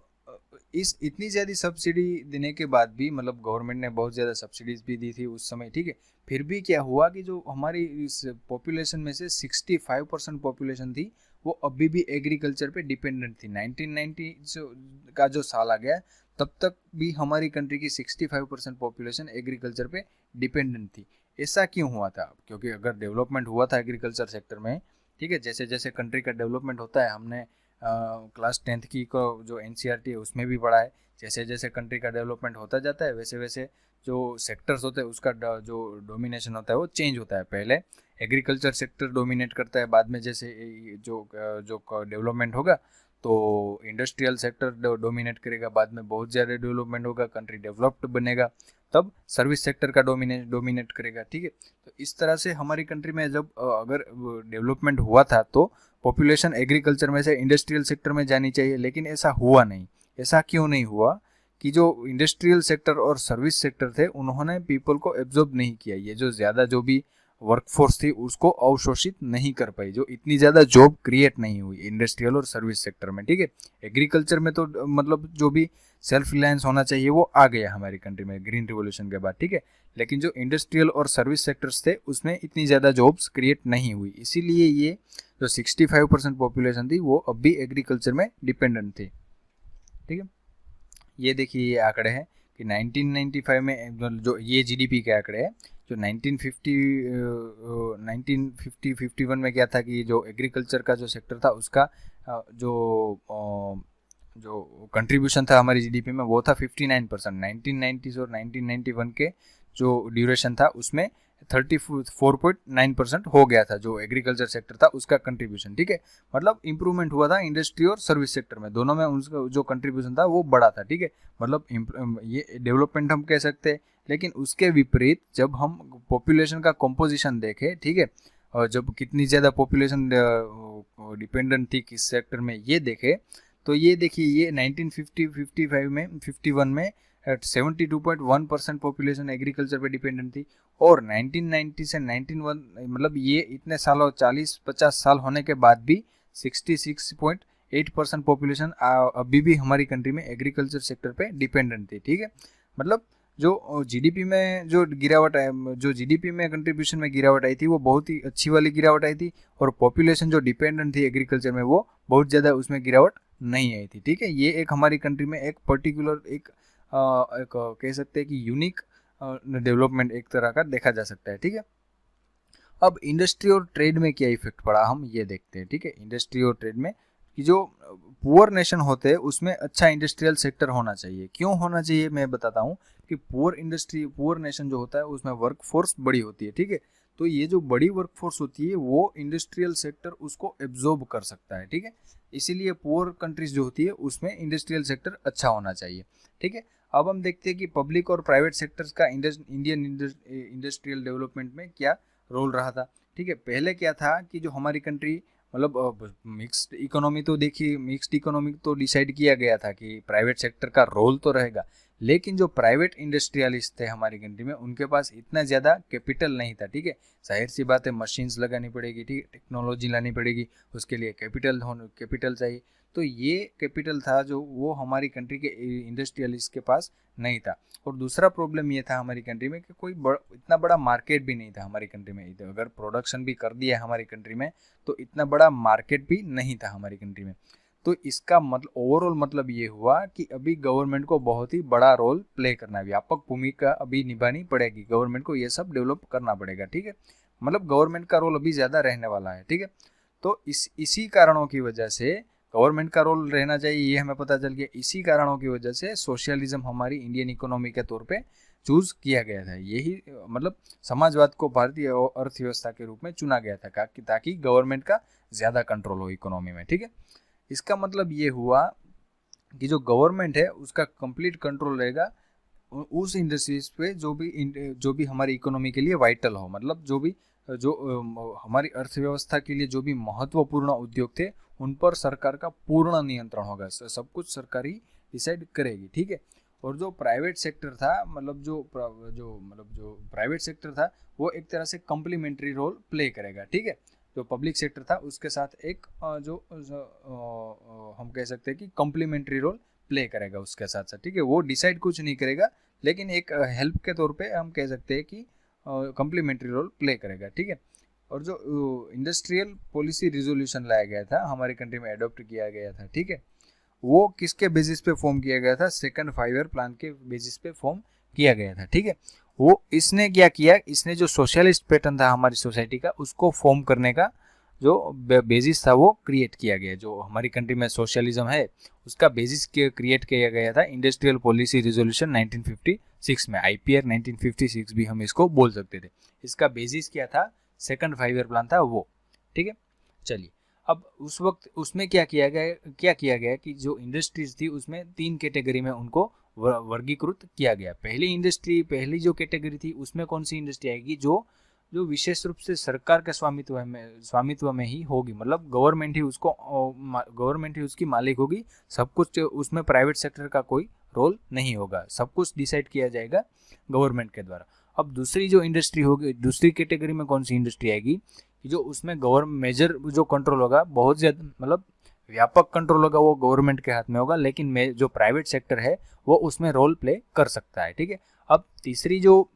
इस इतनी ज़्यादा सब्सिडी देने के बाद भी मतलब गवर्नमेंट ने बहुत ज़्यादा सब्सिडीज भी दी थी उस समय, ठीक है। फिर भी क्या हुआ कि जो हमारी इस पॉपुलेशन में से 65% पॉपुलेशन थी वो अभी भी एग्रीकल्चर पे डिपेंडेंट थी। 1990 का जो साल आ गया तब तक भी हमारी कंट्री की 65% पॉपुलेशन एग्रीकल्चर पे डिपेंडेंट थी। ऐसा क्यों हुआ था? क्योंकि अगर डेवलपमेंट हुआ था एग्रीकल्चर सेक्टर में, ठीक है, जैसे जैसे कंट्री का डेवलपमेंट होता है, हमने क्लास 10th की को जो NCERT है उसमें भी पढ़ा है, जैसे जैसे कंट्री का डेवलपमेंट होता जाता है वैसे वैसे जो सेक्टर्स होते हैं उसका जो डोमिनेशन होता है वो चेंज होता है। पहले एग्रीकल्चर सेक्टर डोमिनेट करता है, बाद में जैसे जो जो डेवलपमेंट होगा तो इंडस्ट्रियल सेक्टर डोमिनेट करेगा, बाद में बहुत ज़्यादा डेवलपमेंट होगा, कंट्री डेवलप्ड बनेगा, तब सर्विस सेक्टर का डोमिनेट करेगा, ठीक है। तो इस तरह से हमारी कंट्री में जब अगर डेवलपमेंट हुआ था तो पॉपुलेशन एग्रीकल्चर में से इंडस्ट्रियल सेक्टर में जानी चाहिए, लेकिन ऐसा हुआ नहीं। ऐसा क्यों नहीं हुआ? कि जो इंडस्ट्रियल सेक्टर और सर्विस सेक्टर थे उन्होंने पीपल को एब्जॉर्ब नहीं किया, ये जो ज़्यादा जो भी वर्कफोर्स थी उसको अवशोषित नहीं कर पाई, जो इतनी ज़्यादा जॉब क्रिएट नहीं हुई इंडस्ट्रियल और सर्विस सेक्टर में, ठीक है। एग्रीकल्चर में तो मतलब जो भी सेल्फ रिलायंस होना चाहिए वो आ गया हमारी कंट्री में ग्रीन रिवोल्यूशन के बाद, ठीक है। लेकिन जो इंडस्ट्रियल और सर्विस सेक्टर्स थे उसमें इतनी ज़्यादा जॉब्स क्रिएट नहीं हुई, इसीलिए ये जो 65% पॉपुलेशन थी वो अब भी एग्रीकल्चर में डिपेंडेंट थी, ठीक है। ये देखिए ये आंकड़े हैं कि 1995 में जो ये जीडीपी के आंकड़े हैं, जो 1950-51 में क्या था कि जो एग्रीकल्चर का जो सेक्टर था उसका जो कंट्रीब्यूशन था हमारी जीडीपी में वो था 59%। 1990 और 1991 के जो ड्यूरेशन था उसमें 34.9% हो गया था जो एग्रीकल्चर सेक्टर था उसका कंट्रीब्यूशन, ठीक है। मतलब इंप्रूवमेंट हुआ था इंडस्ट्री और सर्विस सेक्टर में, दोनों में उसका जो कंट्रीब्यूशन था वो बड़ा था, ठीक है। मतलब ये डेवलपमेंट हम कह सकते हैं। लेकिन उसके विपरीत जब हम पॉपुलेशन का कॉम्पोजिशन देखें, ठीक है, और जब कितनी ज़्यादा पॉपुलेशन डिपेंडेंट थी किस सेक्टर में ये देखे, तो ये देखिए ये 1950-55 में 51 में 72.1% पॉपुलेशन एग्रीकल्चर पे डिपेंडेंट थी, और 1990 से 1991 मतलब ये इतने सालों 40-50 साल होने के बाद भी 66.8% पॉपुलेशन अभी भी हमारी कंट्री में एग्रीकल्चर सेक्टर पे डिपेंडेंट थी, ठीक है। मतलब जो जीडीपी में जो गिरावट है, जो जीडीपी में कंट्रीब्यूशन में गिरावट आई थी वो बहुत ही अच्छी वाली गिरावट आई थी, और पॉपुलेशन जो डिपेंडेंट थी एग्रीकल्चर में वो बहुत ज़्यादा उसमें गिरावट नहीं आई थी, ठीक है। ये एक हमारी कंट्री में एक पर्टिकुलर एक कह सकते हैं कि यूनिक डेवलपमेंट एक तरह का देखा जा सकता है, ठीक है। अब इंडस्ट्री और ट्रेड में क्या इफेक्ट पड़ा हम ये देखते हैं, ठीक है। इंडस्ट्री और ट्रेड में कि जो पुअर नेशन होते हैं उसमें अच्छा इंडस्ट्रियल सेक्टर होना चाहिए। क्यों होना चाहिए मैं बताता हूँ कि पुअर नेशन जो होता है उसमें वर्कफोर्स बड़ी होती है, ठीक है। तो ये जो बड़ी वर्कफोर्स होती है वो इंडस्ट्रियल सेक्टर उसको एब्जॉर्ब कर सकता है, ठीक है। इसीलिए पुअर कंट्रीज जो होती है उसमें इंडस्ट्रियल सेक्टर अच्छा होना चाहिए, ठीक है। अब हम देखते हैं कि पब्लिक और प्राइवेट सेक्टर्स का इंडियन इंडस्ट्रियल डेवलपमेंट में क्या रोल रहा था, ठीक है। पहले क्या था कि जो हमारी कंट्री मतलब मिक्स्ड इकोनॉमी, तो देखिए मिक्स्ड इकोनॉमी तो डिसाइड किया गया था कि प्राइवेट सेक्टर का रोल तो रहेगा, लेकिन जो प्राइवेट इंडस्ट्रियलिस्ट थे हमारी कंट्री में उनके पास इतना ज़्यादा कैपिटल नहीं था, ठीक है। जाहिर सी बात है मशीन्स लगानी पड़ेगी, ठीक है, टेक्नोलॉजी लानी पड़ेगी, उसके लिए कैपिटल चाहिए। तो ये कैपिटल था जो वो हमारी कंट्री के इंडस्ट्रियलिस्ट के पास नहीं था। और दूसरा प्रॉब्लम ये था हमारी कंट्री में कि कोई इतना बड़ा मार्केट भी नहीं था हमारी कंट्री में। अगर प्रोडक्शन भी कर दिया हमारी कंट्री में तो इतना बड़ा मार्केट भी नहीं था हमारी कंट्री में। तो इसका मतलब ओवरऑल मतलब ये हुआ कि अभी गवर्नमेंट को बहुत ही बड़ा रोल प्ले करना है, व्यापक भूमिका अभी निभानी पड़ेगी, गवर्नमेंट को ये सब डेवलप करना पड़ेगा, ठीक है। मतलब गवर्नमेंट का रोल अभी ज़्यादा रहने वाला है, ठीक है। तो इसी कारणों की वजह से गवर्नमेंट का रोल रहना चाहिए, ये हमें पता चल गया। इसी कारणों की वजह से सोशलिज्म हमारी इंडियन इकोनॉमी के तौर पे चूज किया गया था। यही मतलब समाजवाद को भारतीय अर्थव्यवस्था के रूप में चुना गया था ताकि गवर्नमेंट का ज़्यादा कंट्रोल हो इकोनॉमी में, ठीक है। इसका मतलब ये हुआ कि जो गवर्नमेंट है उसका कंप्लीट कंट्रोल रहेगा उस इंडस्ट्रीज पे जो भी हमारी इकोनॉमी के लिए वाइटल हो, मतलब जो भी जो हमारी अर्थव्यवस्था के लिए जो भी महत्वपूर्ण उद्योग थे उन पर सरकार का पूर्ण नियंत्रण होगा, सब कुछ सरकार ही डिसाइड करेगी, ठीक है। और जो प्राइवेट सेक्टर था, मतलब जो प्राइवेट सेक्टर था वो एक तरह से कम्प्लीमेंट्री रोल प्ले करेगा, ठीक है। जो पब्लिक सेक्टर था उसके साथ एक हम कह सकते हैं कि कम्प्लीमेंट्री रोल प्ले करेगा उसके साथ साथ, ठीक है। वो डिसाइड कुछ नहीं करेगा, लेकिन एक हेल्प के तौर पे हम कह सकते हैं कि कम्प्लीमेंट्री रोल प्ले करेगा, ठीक है। और जो इंडस्ट्रियल पॉलिसी रिजोल्यूशन लाया गया था, हमारी कंट्री में अडॉप्ट किया गया था, ठीक है, वो किसके बेसिस पे फॉर्म किया गया था? सेकंड 5 ईयर प्लान के बेसिस पे फॉर्म किया गया था, ठीक है। वो इसने क्या किया, इसने जो सोशलिस्ट पैटर्न था हमारी सोसाइटी का उसको फॉर्म करने का जो बेसिस था वो क्रिएट किया गया। जो हमारी कंट्री में सोशलिज्म है उसका बेसिस क्रिएट किया गया था इंडस्ट्रियल पॉलिसी रिजोल्यूशन 1956 में, IPR 1956 भी हम इसको बोल सकते थे। इसका बेसिस क्या था? सेकंड 5 ईयर प्लान था वो, ठीक है। चलिए, अब उस वक्त उसमें क्या किया गया कि जो इंडस्ट्रीज थी उसमें 3 कैटेगरी में उनको वर्गीकृत किया गया। पहली जो कैटेगरी थी उसमें कौन सी इंडस्ट्री आएगी? जो विशेष रूप से सरकार के स्वामित्व में ही होगी, मतलब गवर्नमेंट ही उसकी मालिक होगी, सब कुछ उसमें प्राइवेट सेक्टर का कोई रोल नहीं होगा, सब कुछ डिसाइड किया जाएगा गवर्नमेंट के द्वारा। अब दूसरी जो इंडस्ट्री होगी, दूसरी कैटेगरी में कौन सी इंडस्ट्री आएगी? जो उसमें मेजर जो कंट्रोल होगा, बहुत ज़्यादा मतलब व्यापक कंट्रोल होगा, वो गवर्नमेंट के हाथ में होगा, लेकिन जो प्राइवेट सेक्टर है वो उसमें रोल प्ले कर सकता है, ठीक है। अब तीसरी जो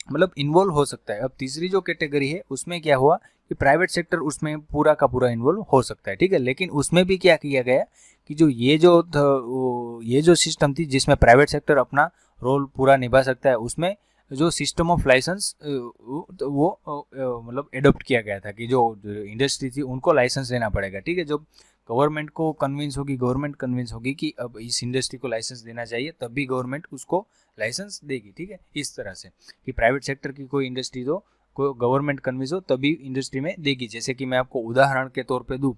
मतलब इन्वॉल्व हो सकता है, अब तीसरी जो कैटेगरी है उसमें क्या हुआ कि प्राइवेट सेक्टर उसमें पूरा का पूरा इन्वॉल्व हो सकता है, ठीक है। लेकिन उसमें भी क्या किया गया कि जो ये जो सिस्टम थी जिसमें प्राइवेट सेक्टर अपना रोल पूरा निभा सकता है, उसमें जो सिस्टम ऑफ लाइसेंस वो मतलब एडॉप्ट किया गया था कि जो इंडस्ट्री थी उनको लाइसेंस लेना पड़ेगा, ठीक है। जब गवर्नमेंट कन्विंस होगी कि अब इस इंडस्ट्री को लाइसेंस देना चाहिए, तब भी गवर्नमेंट उसको लाइसेंस देगी, ठीक है। इस तरह से कि प्राइवेट सेक्टर की कोई इंडस्ट्री तो कोई गवर्नमेंट कन्विंस हो तभी इंडस्ट्री में देगी। जैसे कि मैं आपको उदाहरण के तौर पे दूँ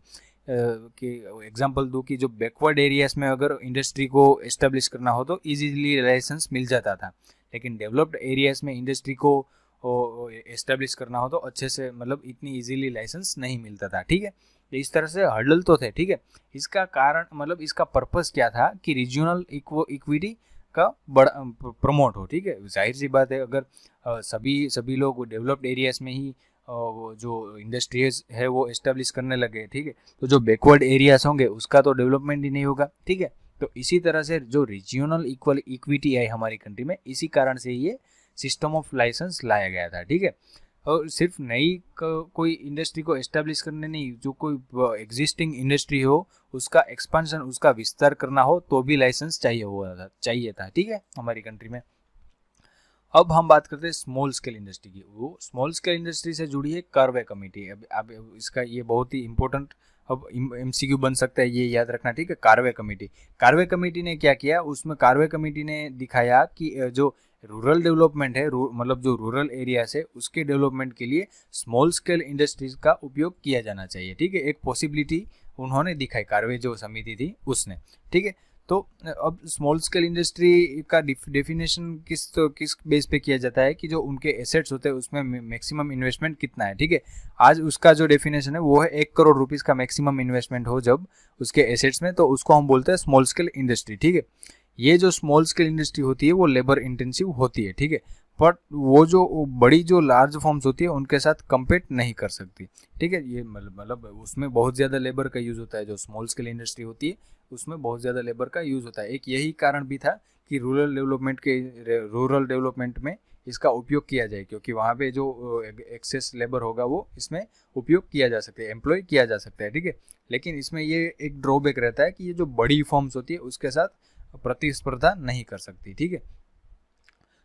कि एग्जांपल दूँ कि जो बैकवर्ड एरियाज में अगर इंडस्ट्री को एस्टेब्लिश करना हो तो इजीली लाइसेंस मिल जाता था, लेकिन डेवलप्ड एरियाज में इंडस्ट्री को एस्टेब्लिश करना हो तो अच्छे से मतलब इतनी इजीली लाइसेंस नहीं मिलता था, ठीक है। इस तरह से हर्डल तो थे, ठीक है। इसका कारण मतलब इसका पर्पस क्या था कि रीजनल इक्विटी का बड़ा प्रमोट हो, ठीक है। जाहिर सी बात है, अगर सभी लोग डेवलप्ड एरियाज में ही जो इंडस्ट्रीज है वो एस्टेब्लिश करने लगे, ठीक है, तो जो बैकवर्ड एरियाज होंगे उसका तो डेवलपमेंट ही नहीं होगा, ठीक है। तो इसी तरह से जो रीजनल इक्विटी है हमारी कंट्री में, इसी कारण से ये सिस्टम ऑफ लाइसेंस लाया गया था, ठीक है। और सिर्फ नई कोई इंडस्ट्री को एस्टेब्लिश करने नहीं, जो कोई एग्जिस्टिंग इंडस्ट्री हो उसका एक्सपांशन, उसका विस्तार करना हो तो भी लाइसेंस चाहिए था, ठीक है, हमारी कंट्री में। अब हम बात करते हैं स्मॉल स्केल इंडस्ट्री की। वो स्मॉल स्केल इंडस्ट्री से जुड़ी है कार्वे कमेटी। अब इसका ये बहुत ही इंपॉर्टेंट अब MCQ बन सकता है, ये याद रखना, ठीक है। कार्वे कमेटी ने क्या किया? उसमें कार्वे कमेटी ने दिखाया कि जो रूरल डेवलपमेंट है, मतलब जो रूरल एरियाज है उसके डेवलपमेंट के लिए स्मॉल स्केल इंडस्ट्रीज का उपयोग किया जाना चाहिए, ठीक है। एक पॉसिबिलिटी उन्होंने दिखाई, कार्वे जो समिति थी उसने, ठीक है। तो अब स्मॉल स्केल इंडस्ट्री का डेफिनेशन किस बेस पे किया जाता है कि जो उनके एसेट्स होते हैं उसमें मैक्सिमम इन्वेस्टमेंट कितना है, ठीक है। आज उसका जो डेफिनेशन है वो है 1 करोड़ रुपीस का मैक्सिमम इन्वेस्टमेंट हो जब उसके एसेट्स में, तो उसको हम बोलते हैं स्मॉल स्केल इंडस्ट्री, ठीक है। ये जो स्मॉल स्केल इंडस्ट्री होती है वो लेबर इंटेंसिव होती है, ठीक है, बट वो जो बड़ी जो लार्ज फॉर्म्स होती है उनके साथ कंपीट नहीं कर सकती, ठीक है। ये मतलब उसमें बहुत ज़्यादा लेबर का यूज़ होता है। जो स्मॉल स्केल इंडस्ट्री होती है उसमें बहुत ज़्यादा लेबर का यूज़ होता है। एक यही कारण भी था कि रूरल डेवलपमेंट में इसका उपयोग किया जाए, क्योंकि वहाँ पे जो एक्सेस लेबर होगा वो इसमें उपयोग किया जा सकता है, एम्प्लॉय किया जा सकता है, ठीक है। लेकिन इसमें ये एक ड्रॉबैक रहता है कि ये जो बड़ी फॉर्म्स होती है उसके साथ प्रतिस्पर्धा नहीं कर सकती, ठीक है।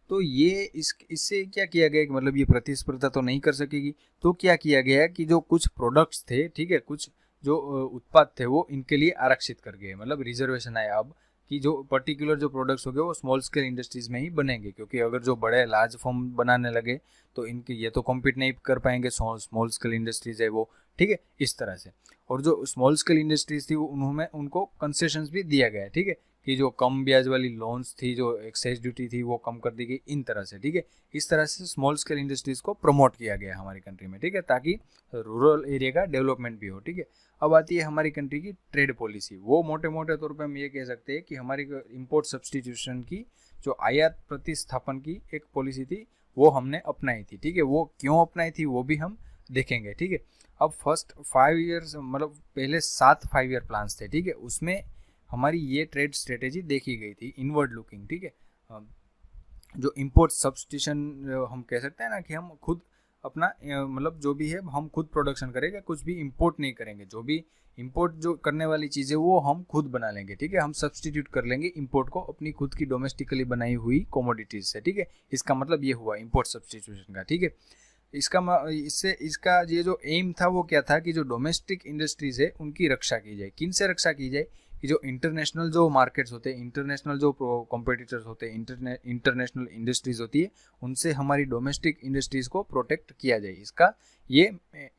तो ये इससे क्या किया गया कि मतलब ये प्रतिस्पर्धा तो नहीं कर सकेगी, तो क्या किया गया कि जो कुछ प्रोडक्ट्स थे, ठीक है, कुछ जो उत्पाद थे वो इनके लिए आरक्षित कर गए, मतलब रिजर्वेशन आया अब कि जो पर्टिकुलर जो प्रोडक्ट्स हो गए वो स्मॉल स्केल इंडस्ट्रीज में ही बनेंगे, क्योंकि अगर जो बड़े लार्ज फॉर्म बनाने लगे तो इनके ये तो कॉम्पीट नहीं कर पाएंगे, स्मॉल स्केल इंडस्ट्रीज है वो, ठीक है, इस तरह से। और जो स्मॉल स्केल इंडस्ट्रीज थी उन्होंने उनको कंसेशंस भी दिया गया, ठीक है, कि जो कम ब्याज वाली लोन्स थी, जो एक्साइज ड्यूटी थी वो कम कर दी गई, इन तरह से, ठीक है। इस तरह से स्मॉल स्केल इंडस्ट्रीज को प्रमोट किया गया हमारी कंट्री में, ठीक है, ताकि रूरल एरिया का डेवलपमेंट भी हो, ठीक है। अब आती है हमारी कंट्री की ट्रेड पॉलिसी। वो मोटे मोटे तौर पे हम ये कह सकते हैं कि हमारी इंपोर्ट सब्सटीट्यूशन की, जो आयात प्रतिस्थापन की एक पॉलिसी थी, वो हमने अपनाई थी, ठीक है। वो क्यों अपनाई थी वो भी हम देखेंगे, ठीक है। अब फर्स्ट 5 ईयर्स, मतलब पहले 7 5 ईयर प्लान्स थे, ठीक है, उसमें हमारी ये ट्रेड स्ट्रेटेजी देखी गई थी, इनवर्ड लुकिंग, ठीक है। जो इंपोर्ट सब्स्टिट्यूशन हम कह सकते हैं ना, कि हम खुद अपना मतलब जो भी है हम खुद प्रोडक्शन करेंगे, कुछ भी इंपोर्ट नहीं करेंगे, जो भी इंपोर्ट जो करने वाली चीज़ें वो हम खुद बना लेंगे, ठीक है। हम सब्स्टिट्यूट कर लेंगे इंपोर्ट को अपनी खुद की डोमेस्टिकली बनाई हुई कमोडिटीज से, ठीक है। इसका मतलब ये हुआ इंपोर्ट सब्स्टिट्यूशन का, ठीक है। इसका ये जो एम था वो क्या था कि जो डोमेस्टिक इंडस्ट्रीज है उनकी रक्षा की जाए। किन से रक्षा की जाए? कि जो इंटरनेशनल जो मार्केट्स होते हैं, इंटरनेशनल जो कॉम्पिटिटर्स होते हैं, इंटरनेशनल इंडस्ट्रीज होती है, उनसे हमारी डोमेस्टिक इंडस्ट्रीज को प्रोटेक्ट किया जाए, इसका ये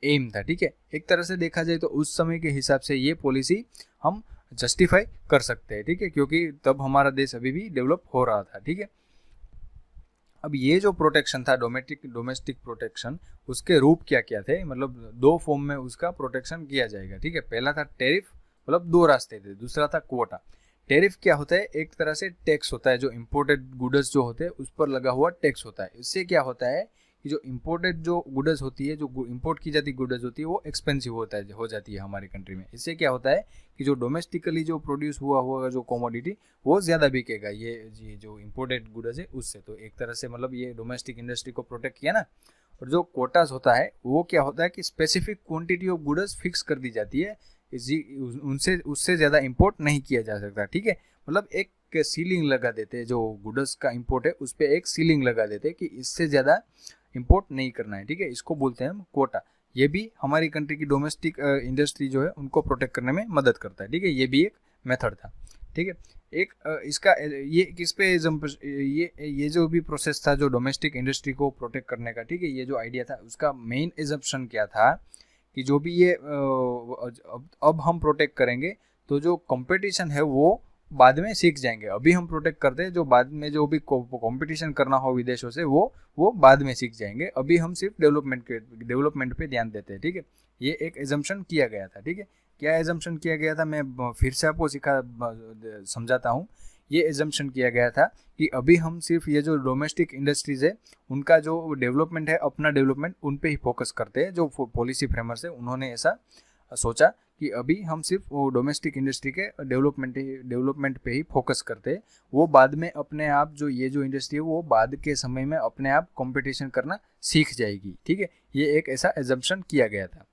एम था, ठीक है। एक तरह से देखा जाए तो उस समय के हिसाब से ये पॉलिसी हम जस्टिफाई कर सकते हैं, ठीक है, क्योंकि तब हमारा देश अभी भी डेवलप हो रहा था, ठीक है। अब ये जो प्रोटेक्शन था, डोमेस्टिक प्रोटेक्शन, उसके रूप क्या क्या थे, मतलब 2 फॉर्म में उसका प्रोटेक्शन किया जाएगा, ठीक है। पहला था टैरिफ, मतलब 2 रास्ते थे। दूसरा था क्वोटा। टैरिफ क्या होता है? एक तरह से टैक्स होता है, जो इंपोर्टेड गुड्स जो होते हैं उस पर लगा हुआ टैक्स होता है। इससे क्या होता है कि जो इंपोर्टेड जो गुड्स होती है, जो इंपोर्ट की जाती गुड्स होती है, वो एक्सपेंसिव हो जाती है हमारी कंट्री में। इससे क्या होता है कि जो डोमेस्टिकली जो प्रोड्यूस हुआ जो कमोडिटी, वो ज़्यादा बिकेगा ये जो इंपोर्टेड गुड्स है उससे। तो एक तरह से मतलब ये डोमेस्टिक इंडस्ट्री को प्रोटेक्ट किया ना। और जो कोटास होता है वो क्या होता है कि specific quantity of goods fix कर दी जाती है, उनसे उससे ज़्यादा इंपोर्ट नहीं किया जा सकता, ठीक है। मतलब एक सीलिंग लगा देते हैं, जो गुड्स का इंपोर्ट है उस पर एक सीलिंग लगा देते हैं कि इससे ज़्यादा इंपोर्ट नहीं करना है, ठीक है। इसको बोलते हैं हम कोटा। ये भी हमारी कंट्री की डोमेस्टिक इंडस्ट्री जो है उनको प्रोटेक्ट करने में मदद करता है, ठीक है। ये भी एक मेथड था, ठीक है। एक इसका ये किस पे ये जो भी प्रोसेस था जो डोमेस्टिक इंडस्ट्री को प्रोटेक्ट करने का, ठीक है, ये जो आइडिया था उसका मेन एजम्पशन क्या था कि जो भी ये अब हम प्रोटेक्ट करेंगे तो जो कंपटीशन है वो बाद में सीख जाएंगे। अभी हम प्रोटेक्ट करते हैं, जो बाद में जो भी कंपटीशन करना हो विदेशों से वो बाद में सीख जाएंगे। अभी हम सिर्फ डेवलपमेंट पे ध्यान देते हैं, ठीक है। ये एक एजम्पशन किया गया था, ठीक है। क्या एजम्पशन किया गया था, मैं फिर से आपको समझाता हूँ। ये एजम्पशन किया गया था कि अभी हम सिर्फ ये जो डोमेस्टिक इंडस्ट्रीज है उनका जो डेवलपमेंट है, अपना डेवलपमेंट, उन पे ही फोकस करते हैं। जो पॉलिसी फ्रेमर्स है उन्होंने ऐसा सोचा कि अभी हम सिर्फ वो डोमेस्टिक इंडस्ट्री के डेवलपमेंट पे ही फोकस करते हैं। वो बाद में अपने आप ये जो इंडस्ट्री है वो बाद के समय में अपने आप कंपटीशन करना सीख जाएगी, ठीक है। ये एक ऐसा एजम्पशन किया गया था।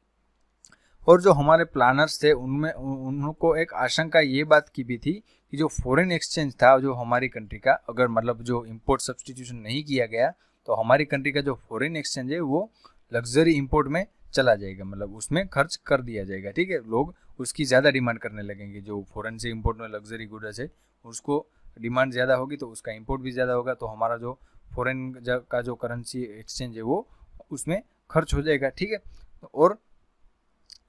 और जो हमारे प्लानर्स थे उनमें उनको एक आशंका ये बात की भी थी कि जो फॉरेन एक्सचेंज था जो हमारी कंट्री का, अगर मतलब जो इंपोर्ट सब्स्टिट्यूशन नहीं किया गया तो हमारी कंट्री का जो फॉरेन एक्सचेंज है वो लग्जरी इंपोर्ट में चला जाएगा, मतलब उसमें खर्च कर दिया जाएगा, ठीक है। लोग उसकी ज़्यादा डिमांड करने लगेंगे। जो फॉरेन से इंपोर्ट में लग्जरी गुड्स है उसको डिमांड ज़्यादा होगी तो उसका इंपोर्ट भी ज़्यादा होगा, तो हमारा जो फॉरेन का जो करेंसी एक्सचेंज है वो उसमें खर्च हो जाएगा, ठीक है। और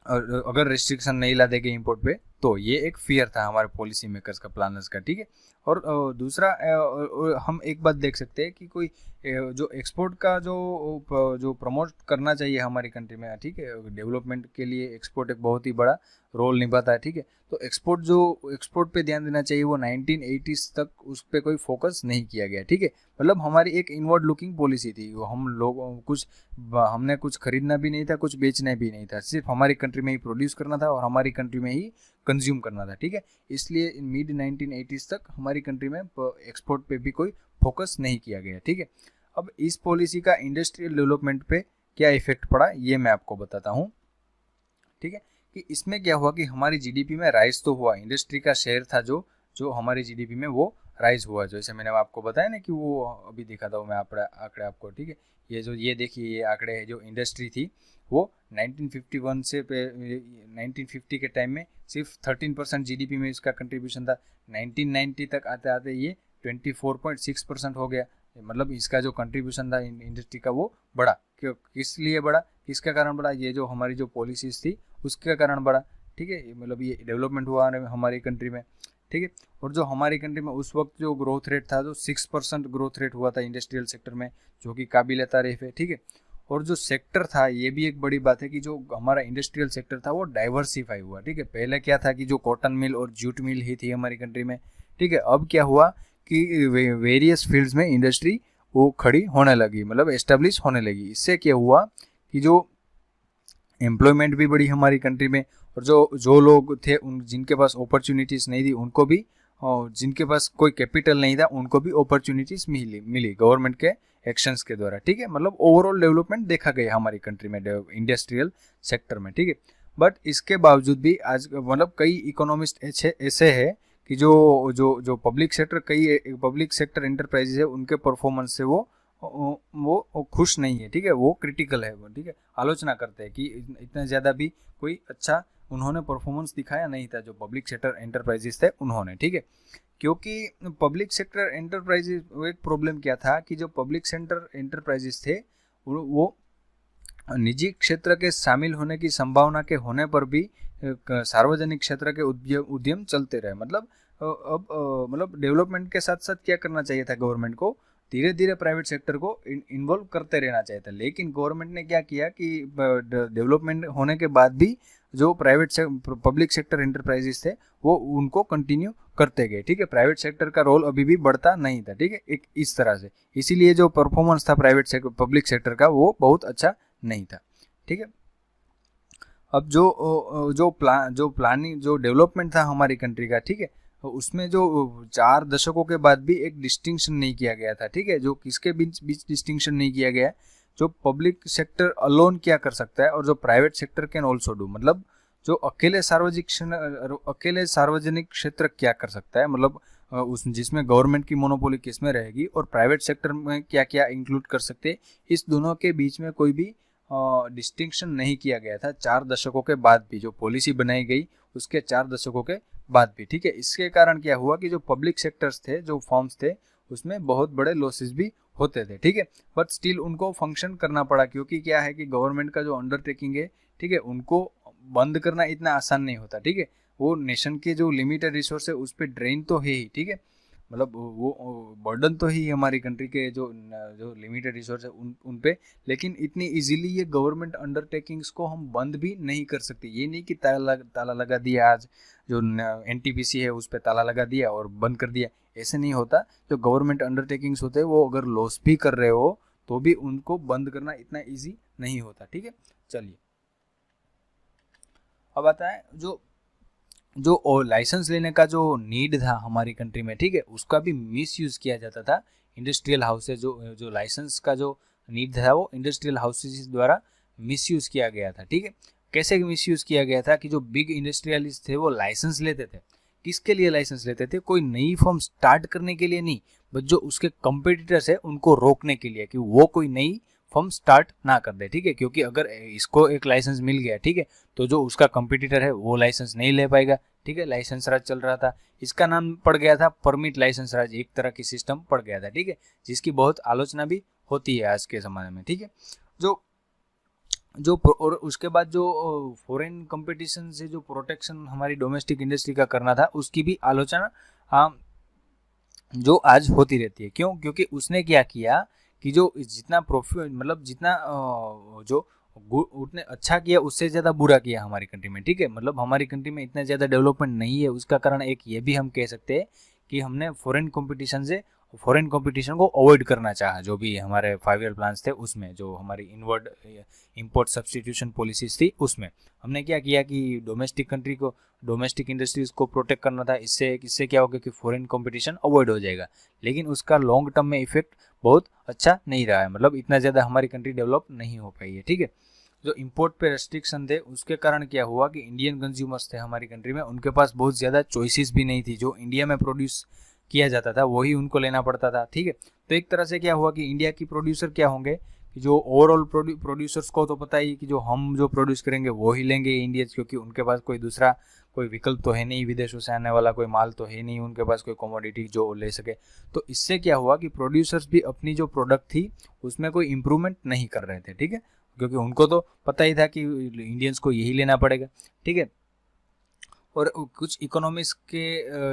अगर रिस्ट्रिक्शन नहीं ला देंगे इंपोर्ट पे तो ये एक फियर था हमारे पॉलिसी मेकर्स का, प्लानर्स का, ठीक है। और दूसरा हम एक बात देख सकते हैं कि कोई जो एक्सपोर्ट का जो प्रमोट करना चाहिए हमारी कंट्री में, ठीक है, डेवलपमेंट के लिए एक्सपोर्ट एक बहुत ही बड़ा रोल निभाता है, ठीक है। तो एक्सपोर्ट पे ध्यान देना चाहिए, वो 1980s तक उस पर कोई फोकस नहीं किया गया, ठीक है। मतलब हमारी एक इनवर्ड लुकिंग पॉलिसी थी। वो हमने कुछ खरीदना भी नहीं था, कुछ बेचना भी नहीं था, सिर्फ हमारी कंट्री में ही प्रोड्यूस करना था और हमारी कंट्री में ही कंज्यूम करना था, ठीक है। इसलिए मिड 1980s तक हमारी कंट्री में एक्सपोर्ट पे भी कोई फोकस नहीं किया गया, ठीक है। अब इस पॉलिसी का इंडस्ट्रियल डेवलपमेंट पे क्या इफेक्ट पड़ा ये मैं आपको बताता हूँ, ठीक है। कि इसमें क्या हुआ कि हमारी जीडीपी में राइज तो हुआ, इंडस्ट्री का शेयर था जो हमारी जीडीपी में वो राइज हुआ, जैसे मैंने आपको बताया ना कि वो अभी दिखाता हूँ मैं आंकड़े आपको, ठीक है। ये देखिए ये आंकड़े जो इंडस्ट्री थी वो 1951 से 1950 के टाइम में सिर्फ 13% जीडीपी में इसका कंट्रीब्यूशन था। 1990 तक आते आते ये 24.6% हो गया। मतलब इसका जो कंट्रीब्यूशन था इंडस्ट्री का वो बढ़ा। किस लिए बढ़ा, किसका कारण बढ़ा? ये जो हमारी जो पॉलिसीज थी उसके कारण बढ़ा, ठीक है। मतलब ये डेवलपमेंट हुआ हमारी कंट्री में, ठीक है। और जो हमारी कंट्री में उस वक्त जो ग्रोथ रेट था, जो 6% ग्रोथ रेट हुआ था इंडस्ट्रियल सेक्टर में, जो कि काबिल तारीफ है, ठीक है। और जो सेक्टर था, ये भी एक बड़ी बात है कि जो हमारा इंडस्ट्रियल सेक्टर था वो डाइवर्सिफाई हुआ, ठीक है। पहले क्या था कि जो कॉटन मिल और जूट मिल ही थी हमारी कंट्री में, ठीक है। अब क्या हुआ कि वेरियस फील्ड्स में इंडस्ट्री वो खड़ी होने लगी, मतलब एस्टेब्लिश होने लगी। इससे क्या हुआ कि जो एम्प्लॉयमेंट भी बढ़ी हमारी कंट्री में, और जो लोग थे उन जिनके पास अपॉर्चुनिटीज़ नहीं थी उनको भी, और जिनके पास कोई कैपिटल नहीं था उनको भी अपॉर्चुनिटीज़ मिली गवर्नमेंट के एक्शंस के द्वारा, ठीक है। मतलब ओवरऑल डेवलपमेंट देखा गया हमारी कंट्री में इंडस्ट्रियल सेक्टर में, ठीक है। बट इसके बावजूद भी आज मतलब कई इकोनॉमिस्ट ऐसे है कि जो पब्लिक सेक्टर, कई पब्लिक सेक्टर एंटरप्राइजेज है, उनके परफॉर्मेंस से वो खुश नहीं है, ठीक है। वो क्रिटिकल है, वो ठीक है, आलोचना करते हैं कि इतना ज़्यादा भी कोई अच्छा उन्होंने परफॉर्मेंस दिखाया नहीं था जो पब्लिक सेक्टर एंटरप्राइजेस थे उन्होंने, ठीक है। क्योंकि पब्लिक सेक्टर एंटरप्राइजेस, एक प्रॉब्लम क्या था कि जो पब्लिक सेक्टर एंटरप्राइजेस थे वो निजी क्षेत्र के शामिल होने की संभावना के होने पर भी सार्वजनिक क्षेत्र के उद्यम चलते रहे। मतलब अब मतलब डेवलपमेंट के साथ साथ क्या करना चाहिए था गवर्नमेंट को, धीरे धीरे प्राइवेट सेक्टर को इन्वॉल्व करते रहना चाहिए था। लेकिन गवर्नमेंट ने क्या किया कि डेवलपमेंट होने के बाद भी जो पब्लिक सेक्टर एंटरप्राइजेस थे वो उनको कंटिन्यू करते गए, ठीक है। प्राइवेट सेक्टर का रोल अभी भी बढ़ता नहीं था, ठीक है, एक इस तरह से। इसीलिए जो परफॉर्मेंस था पब्लिक सेक्टर का वो बहुत अच्छा नहीं था, ठीक है। अब जो प्लानिंग जो डेवलपमेंट था हमारी कंट्री का, ठीक है, उसमें जो 4 दशकों के बाद भी एक डिस्टिंक्शन नहीं किया गया था, ठीक है। जो किसके बीच डिस्टिंक्शन नहीं किया गया, जो पब्लिक सेक्टर अलोन क्या कर सकता है और जो private sector can also do, मतलब जो अकेले सार्वजनिक क्षेत्र क्या कर सकता है, मतलब उस जिसमें गवर्नमेंट की मोनोपोली किसमें रहेगी और प्राइवेट सेक्टर में क्या क्या इंक्लूड कर सकते हैं, इस दोनों के बीच में कोई भी डिस्टिंक्शन नहीं किया गया था 4 दशकों के बाद भी। जो पॉलिसी बनाई गई उसके 4 दशकों के बाद भी, ठीक है। इसके कारण क्या हुआ कि जो पब्लिक सेक्टर्स थे, जो फर्म्स थे, उसमें बहुत बड़े लॉसेस भी होते थे, ठीक है। बट स्टिल उनको फंक्शन करना पड़ा, क्योंकि क्या है कि गवर्नमेंट का जो अंडरटेकिंग है, ठीक है, उनको बंद करना इतना आसान नहीं होता, ठीक है। वो नेशन के जो लिमिटेड रिसोर्स है उस पर ड्रेन तो है ही, ठीक है, मतलब वो बर्डन तो ही हमारी कंट्री के जो लिमिटेड रिसोर्स है उन पे। लेकिन इतनी इजीली ये गवर्नमेंट अंडरटेकिंग्स को हम बंद भी नहीं कर सकते। ये नहीं कि ताला लगा दिया, आज जो एनटीपीसी है उस पर ताला लगा दिया और बंद कर दिया, ऐसे नहीं होता। जो गवर्नमेंट अंडरटेकिंग्स होते हैं वो अगर लॉस भी कर रहे हो तो भी उनको बंद करना इतना ईजी नहीं होता, ठीक है। चलिए अब आता है जो लाइसेंस लेने का जो नीड था हमारी कंट्री में, ठीक है, उसका भी मिसयूज किया जाता था इंडस्ट्रियल हाउसेज। जो लाइसेंस का जो नीड था वो इंडस्ट्रियल हाउसेज द्वारा मिसयूज किया गया था, ठीक है। कैसे मिसयूज किया गया था कि जो बिग इंडस्ट्रियलिस्ट थे वो लाइसेंस लेते थे, किसके लिए लाइसेंस लेते थे, कोई नई फर्म स्टार्ट करने के लिए नहीं, बट जो उसके कंपटीटर्स है उनको रोकने के लिए कि वो कोई नई फर्म स्टार्ट ना कर दे, ठीक है। क्योंकि अगर इसको एक लाइसेंस मिल गया, ठीक है, तो जो उसका कंपटीटर है वो लाइसेंस नहीं ले पाएगा, ठीक है। लाइसेंस राज चल रहा था, इसका नाम पड़ गया था परमिट लाइसेंस राज, एक तरह की सिस्टम पड़ गया था, ठीक है, जिसकी बहुत आलोचना भी होती है आज के ज़माने में, ठीक है। और उसके बाद जो फॉरेन कंपटीशन से जो प्रोटेक्शन हमारी डोमेस्टिक इंडस्ट्री का करना था उसकी भी आलोचना जो आज होती रहती है। क्यों? क्योंकि उसने क्या किया कि जो जितना प्रॉफिट, मतलब जितना जो उतने अच्छा किया उससे ज़्यादा बुरा किया हमारी कंट्री में, ठीक है। मतलब हमारी कंट्री में इतना ज़्यादा डेवलपमेंट नहीं है, उसका कारण एक ये भी हम कह सकते हैं कि हमने फॉरेन कंपटीशन को अवॉइड करना चाहा। जो भी हमारे 5 ईयर प्लान्स थे उसमें, जो हमारी इनवर्ड इंपोर्ट सब्सटीट्यूशन पॉलिसीज थी, उसमें हमने क्या किया कि डोमेस्टिक इंडस्ट्रीज को प्रोटेक्ट करना था। इससे क्या होगा कि फॉरेन कंपटीशन अवॉइड हो जाएगा, लेकिन उसका लॉन्ग टर्म में इफेक्ट बहुत अच्छा नहीं रहा है, मतलब इतना ज़्यादा हमारी कंट्री डेवलप नहीं हो पाई है, ठीक है। जो इंपोर्ट पे रेस्ट्रिक्शन थे उसके कारण क्या हुआ कि इंडियन कंज्यूमर्स थे हमारी कंट्री में, उनके पास बहुत ज़्यादा चॉइसेस भी नहीं थी। जो इंडिया में प्रोड्यूस किया जाता था वही उनको लेना पड़ता था, ठीक है। तो एक तरह से क्या हुआ कि इंडिया की प्रोड्यूसर क्या होंगे कि जो ओवरऑल प्रोड्यूसर्स को तो पता ही कि जो हम जो प्रोड्यूस करेंगे वो ही लेंगे इंडियंस, क्योंकि उनके पास कोई विकल्प तो है नहीं, विदेशों से आने वाला कोई माल तो है नहीं उनके पास, कोई कमोडिटी जो ले सके। तो इससे क्या हुआ कि प्रोड्यूसर्स भी अपनी जो प्रोडक्ट थी उसमें कोई इम्प्रूवमेंट नहीं कर रहे थे, ठीक है, क्योंकि उनको तो पता ही था कि इंडियंस को यही लेना पड़ेगा, ठीक है। और कुछ इकोनॉमिक्स के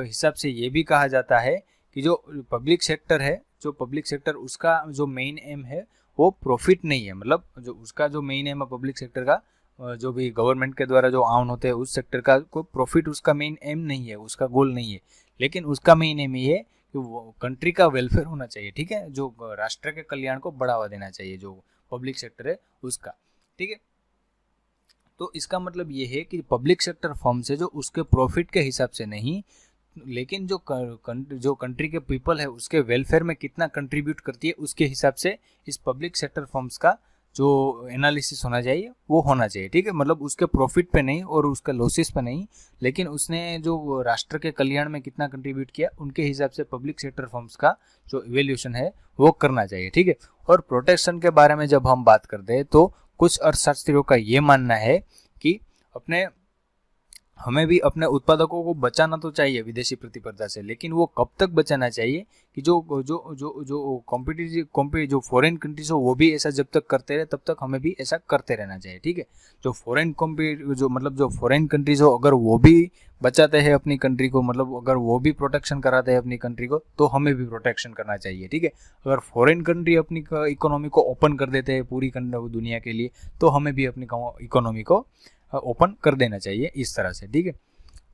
हिसाब से ये भी कहा जाता है कि जो पब्लिक सेक्टर है, जो पब्लिक सेक्टर उसका जो मेन एम है वो प्रॉफिट नहीं है, मतलब जो उसका जो मेन एम है पब्लिक सेक्टर का, जो भी गवर्नमेंट के द्वारा जो आउन होते हैं उस सेक्टर का कोई प्रॉफिट उसका मेन एम नहीं है, उसका गोल नहीं है, लेकिन उसका मेन एम ये है कि वो कंट्री का वेलफेयर होना चाहिए, ठीक है, जो राष्ट्र के कल्याण को बढ़ावा देना चाहिए जो पब्लिक सेक्टर है उसका, ठीक है। तो इसका मतलब ये है कि पब्लिक सेक्टर फर्म्स है जो उसके प्रॉफिट के हिसाब से नहीं, लेकिन जो कंट्री के पीपल है उसके वेलफेयर में कितना कंट्रीब्यूट करती है उसके हिसाब से इस पब्लिक सेक्टर फर्म्स का जो एनालिसिस होना चाहिए वो होना चाहिए, ठीक है। मतलब उसके प्रॉफिट पे नहीं और उसके लॉसेस पे नहीं, लेकिन उसने जो राष्ट्र के कल्याण में कितना कंट्रीब्यूट किया उनके हिसाब से पब्लिक सेक्टर फर्म्स का जो इवेल्यूशन है वो करना चाहिए, ठीक है। और प्रोटेक्शन के बारे में जब हम बात करते हैं तो कुछ अर्थशास्त्रियों का ये मानना है कि हमें भी अपने उत्पादकों को बचाना तो चाहिए विदेशी प्रतिस्पर्धा से, लेकिन वो कब तक बचाना चाहिए कि जो जो जो जो कॉम्पिटिटिव जो फॉरेन कंट्रीज हो वो भी ऐसा जब तक करते रहे तब तक हमें भी ऐसा करते रहना चाहिए, ठीक है। जो फॉरेन कंट्रीज हो अगर वो भी बचाते हैं अपनी कंट्री को, मतलब अगर वो भी प्रोटेक्शन कराते हैं अपनी कंट्री को तो हमें भी प्रोटेक्शन करना चाहिए, ठीक है। अगर फॉरेन कंट्री अपनी इकोनॉमी को ओपन कर देते हैं पूरी दुनिया के लिए तो हमें भी अपनी इकोनॉमी को ओपन कर देना चाहिए इस तरह से, ठीक है।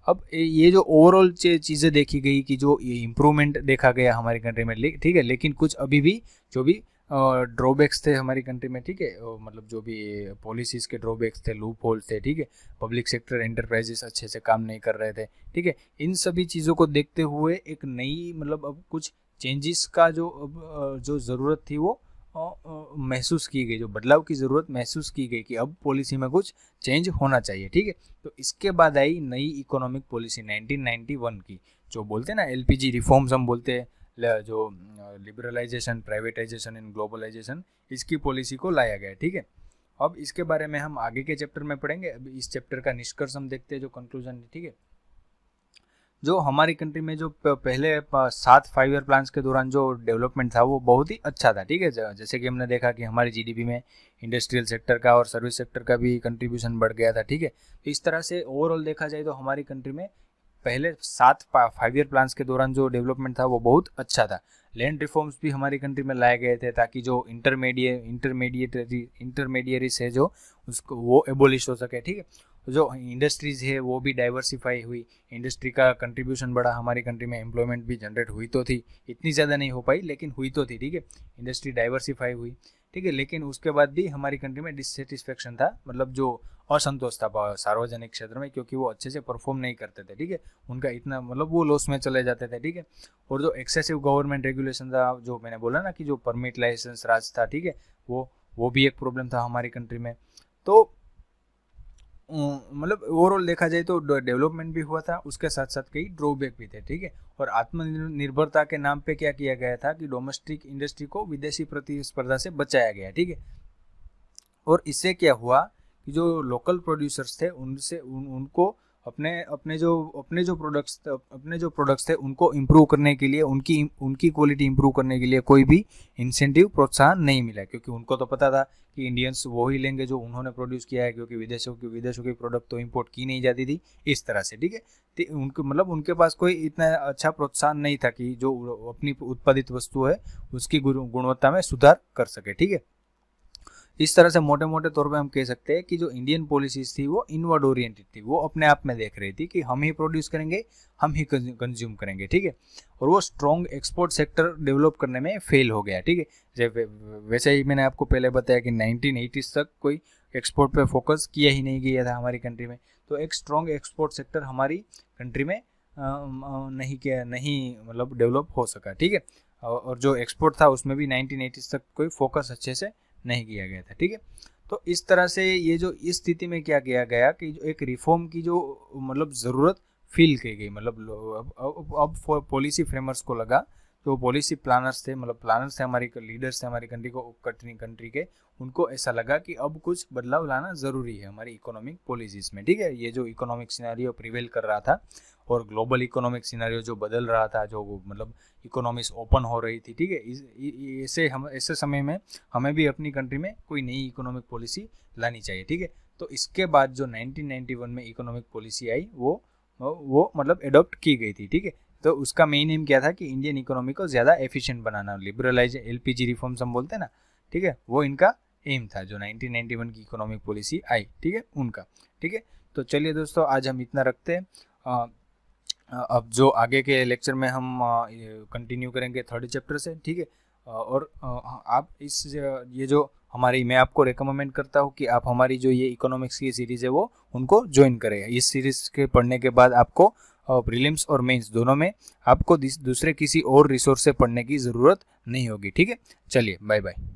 अब ये जो ओवरऑल चीज़ें देखी गई कि जो इम्प्रूवमेंट देखा गया हमारी कंट्री में, ठीक है, लेकिन कुछ अभी भी जो भी ड्रॉबैक्स थे हमारी कंट्री में, ठीक है, मतलब जो भी पॉलिसीज़ के ड्रॉबैक्स थे, लूप होल्स थे, ठीक है, पब्लिक सेक्टर एंटरप्राइजेस अच्छे से काम नहीं कर रहे थे, ठीक है, इन सभी चीज़ों को देखते हुए एक नई मतलब अब कुछ चेंजेस का जो ज़रूरत थी वो महसूस की गई, जो बदलाव की ज़रूरत महसूस की गई कि अब पॉलिसी में कुछ चेंज होना चाहिए, ठीक है। तो इसके बाद आई नई इकोनॉमिक पॉलिसी 1991 की, जो बोलते हैं ना एलपीजी रिफॉर्म्स हम बोलते हैं, जो लिबरलाइजेशन, प्राइवेटाइजेशन एंड ग्लोबलाइजेशन, इसकी पॉलिसी को लाया गया, ठीक है। अब इसके बारे में हम आगे के चैप्टर में पढ़ेंगे, अब इस चैप्टर का निष्कर्ष हम देखते हैं, जो कंक्लूजन है, ठीक है। जो हमारी कंट्री में जो पहले 7 5 ईयर प्लान्स के दौरान जो डेवलपमेंट था वो बहुत ही अच्छा था, ठीक है। जैसे कि हमने देखा कि हमारी जीडीपी में इंडस्ट्रियल सेक्टर का और सर्विस सेक्टर का भी कंट्रीब्यूशन बढ़ गया था, ठीक है। तो इस तरह से ओवरऑल देखा जाए तो हमारी कंट्री में पहले 7 5 ईयर प्लान्स के दौरान जो डेवलपमेंट था वो बहुत अच्छा था। लैंड रिफॉर्म्स भी हमारी कंट्री में लाए गए थे ताकि जो इंटरमीडिएटरीज है जो उसको वो एबोलिश हो सके, ठीक है। जो इंडस्ट्रीज़ है वो भी डाइवर्सिफाई हुई, इंडस्ट्री का कंट्रीब्यूशन बढ़ा हमारी कंट्री में, एम्प्लॉयमेंट भी जनरेट हुई तो थी, इतनी ज़्यादा नहीं हो पाई लेकिन हुई तो थी, ठीक है। इंडस्ट्री डाइवर्सिफाई हुई, ठीक है, लेकिन उसके बाद भी हमारी कंट्री में डिससेटिस्फेक्शन था, मतलब जो असंतोष था सार्वजनिक क्षेत्र में, क्योंकि वो अच्छे से परफॉर्म नहीं करते थे, ठीक है, उनका इतना मतलब वो लॉस में चले जाते थे, ठीक है। और जो एक्सेसिव गवर्नमेंट रेगुलेशन था, जो मैंने बोला ना कि जो परमिट लाइसेंस राज था, ठीक है, वो भी एक प्रॉब्लम था हमारी कंट्री में। तो मतलब ओवरऑल देखा जाए तो डेवलपमेंट भी हुआ था, उसके साथ साथ कई ड्रॉबैक भी थे, ठीक है। और आत्मनिर्भरता के नाम पे क्या किया गया था कि डोमेस्टिक इंडस्ट्री को विदेशी प्रतिस्पर्धा से बचाया गया, ठीक है। और इससे क्या हुआ कि जो लोकल प्रोड्यूसर्स थे उनसे उनको अपने जो प्रोडक्ट्स थे उनको इम्प्रूव करने के लिए, उनकी क्वालिटी इम्प्रूव करने के लिए कोई भी इंसेंटिव, प्रोत्साहन नहीं मिला, क्योंकि उनको तो पता था कि इंडियंस वो ही लेंगे जो उन्होंने प्रोड्यूस किया है, क्योंकि विदेशों की प्रोडक्ट तो इंपोर्ट की नहीं जाती थी इस तरह से, ठीक है। उनके पास कोई इतना अच्छा प्रोत्साहन नहीं था कि जो अपनी उत्पादित वस्तु है उसकी गुणवत्ता में सुधार कर सके, ठीक है। इस तरह से मोटे मोटे तौर पे हम कह सकते हैं कि जो इंडियन पॉलिसीज थी वो इनवर्ड ओरिएंटेड थी, वो अपने आप में देख रही थी कि हम ही प्रोड्यूस करेंगे, हम ही कंज्यूम करेंगे, ठीक है। और वो स्ट्रॉन्ग एक्सपोर्ट सेक्टर डेवलप करने में फेल हो गया, ठीक है। वैसे ही मैंने आपको पहले बताया कि 1980s तक कोई एक्सपोर्ट पे फोकस किया ही नहीं गया था हमारी कंट्री में, तो एक स्ट्रॉन्ग एक्सपोर्ट सेक्टर हमारी कंट्री में नहीं मतलब डेवलप हो सका, ठीक है। और जो एक्सपोर्ट था उसमें भी 1980s तक कोई फोकस अच्छे से नहीं किया गया था, ठीक है। तो इस तरह से ये जो इस स्थिति में क्या किया गया कि जो एक रिफॉर्म की जो मतलब ज़रूरत फील की गई, मतलब अब पॉलिसी फ्रेमर्स को लगा, जो पॉलिसी प्लानर्स थे, मतलब प्लानर्स थे, हमारी लीडर्स थे हमारी कंट्री के, उनको ऐसा लगा कि अब कुछ बदलाव लाना ज़रूरी है हमारी इकोनॉमिक पॉलिसीज़ में, ठीक है। ये जो इकोनॉमिक सिनेरियो प्रिवेल कर रहा था और ग्लोबल इकोनॉमिक सिनेरियो जो बदल रहा था, जो मतलब इकोनॉमीज ओपन हो रही थी, ठीक है, ऐसे समय में हमें भी अपनी कंट्री में कोई नई इकोनॉमिक पॉलिसी लानी चाहिए, ठीक है। तो इसके बाद जो 1991 में इकोनॉमिक पॉलिसी आई वो वो मतलब एडॉप्ट की गई थी, ठीक है। तो उसका मेन एम क्या था कि इंडियन इकोनॉमी को ज़्यादा एफिशिएंट बनाना, लिबरलाइज एलपीजी रिफॉर्म्स हम बोलते हैं ना, ठीक है, वो इनका एम था जो 1991 की इकोनॉमिक पॉलिसी आई, ठीक है, उनका, ठीक है। तो चलिए दोस्तों, आज हम इतना रखते हैं। अब जो आगे के लेक्चर में हम कंटिन्यू करेंगे थर्ड चैप्टर से, ठीक है। और आप ये जो हमारी, मैं आपको रेकमेंड करता हूँ कि आप हमारी जो ये इकोनॉमिक्स की सीरीज़ है वो उनको ज्वाइन करें। इस सीरीज़ के पढ़ने के बाद आपको प्रीलिम्स और मेंस दोनों में आपको दूसरे किसी और रिसोर्स से पढ़ने की ज़रूरत नहीं होगी, ठीक है। चलिए, बाय बाय।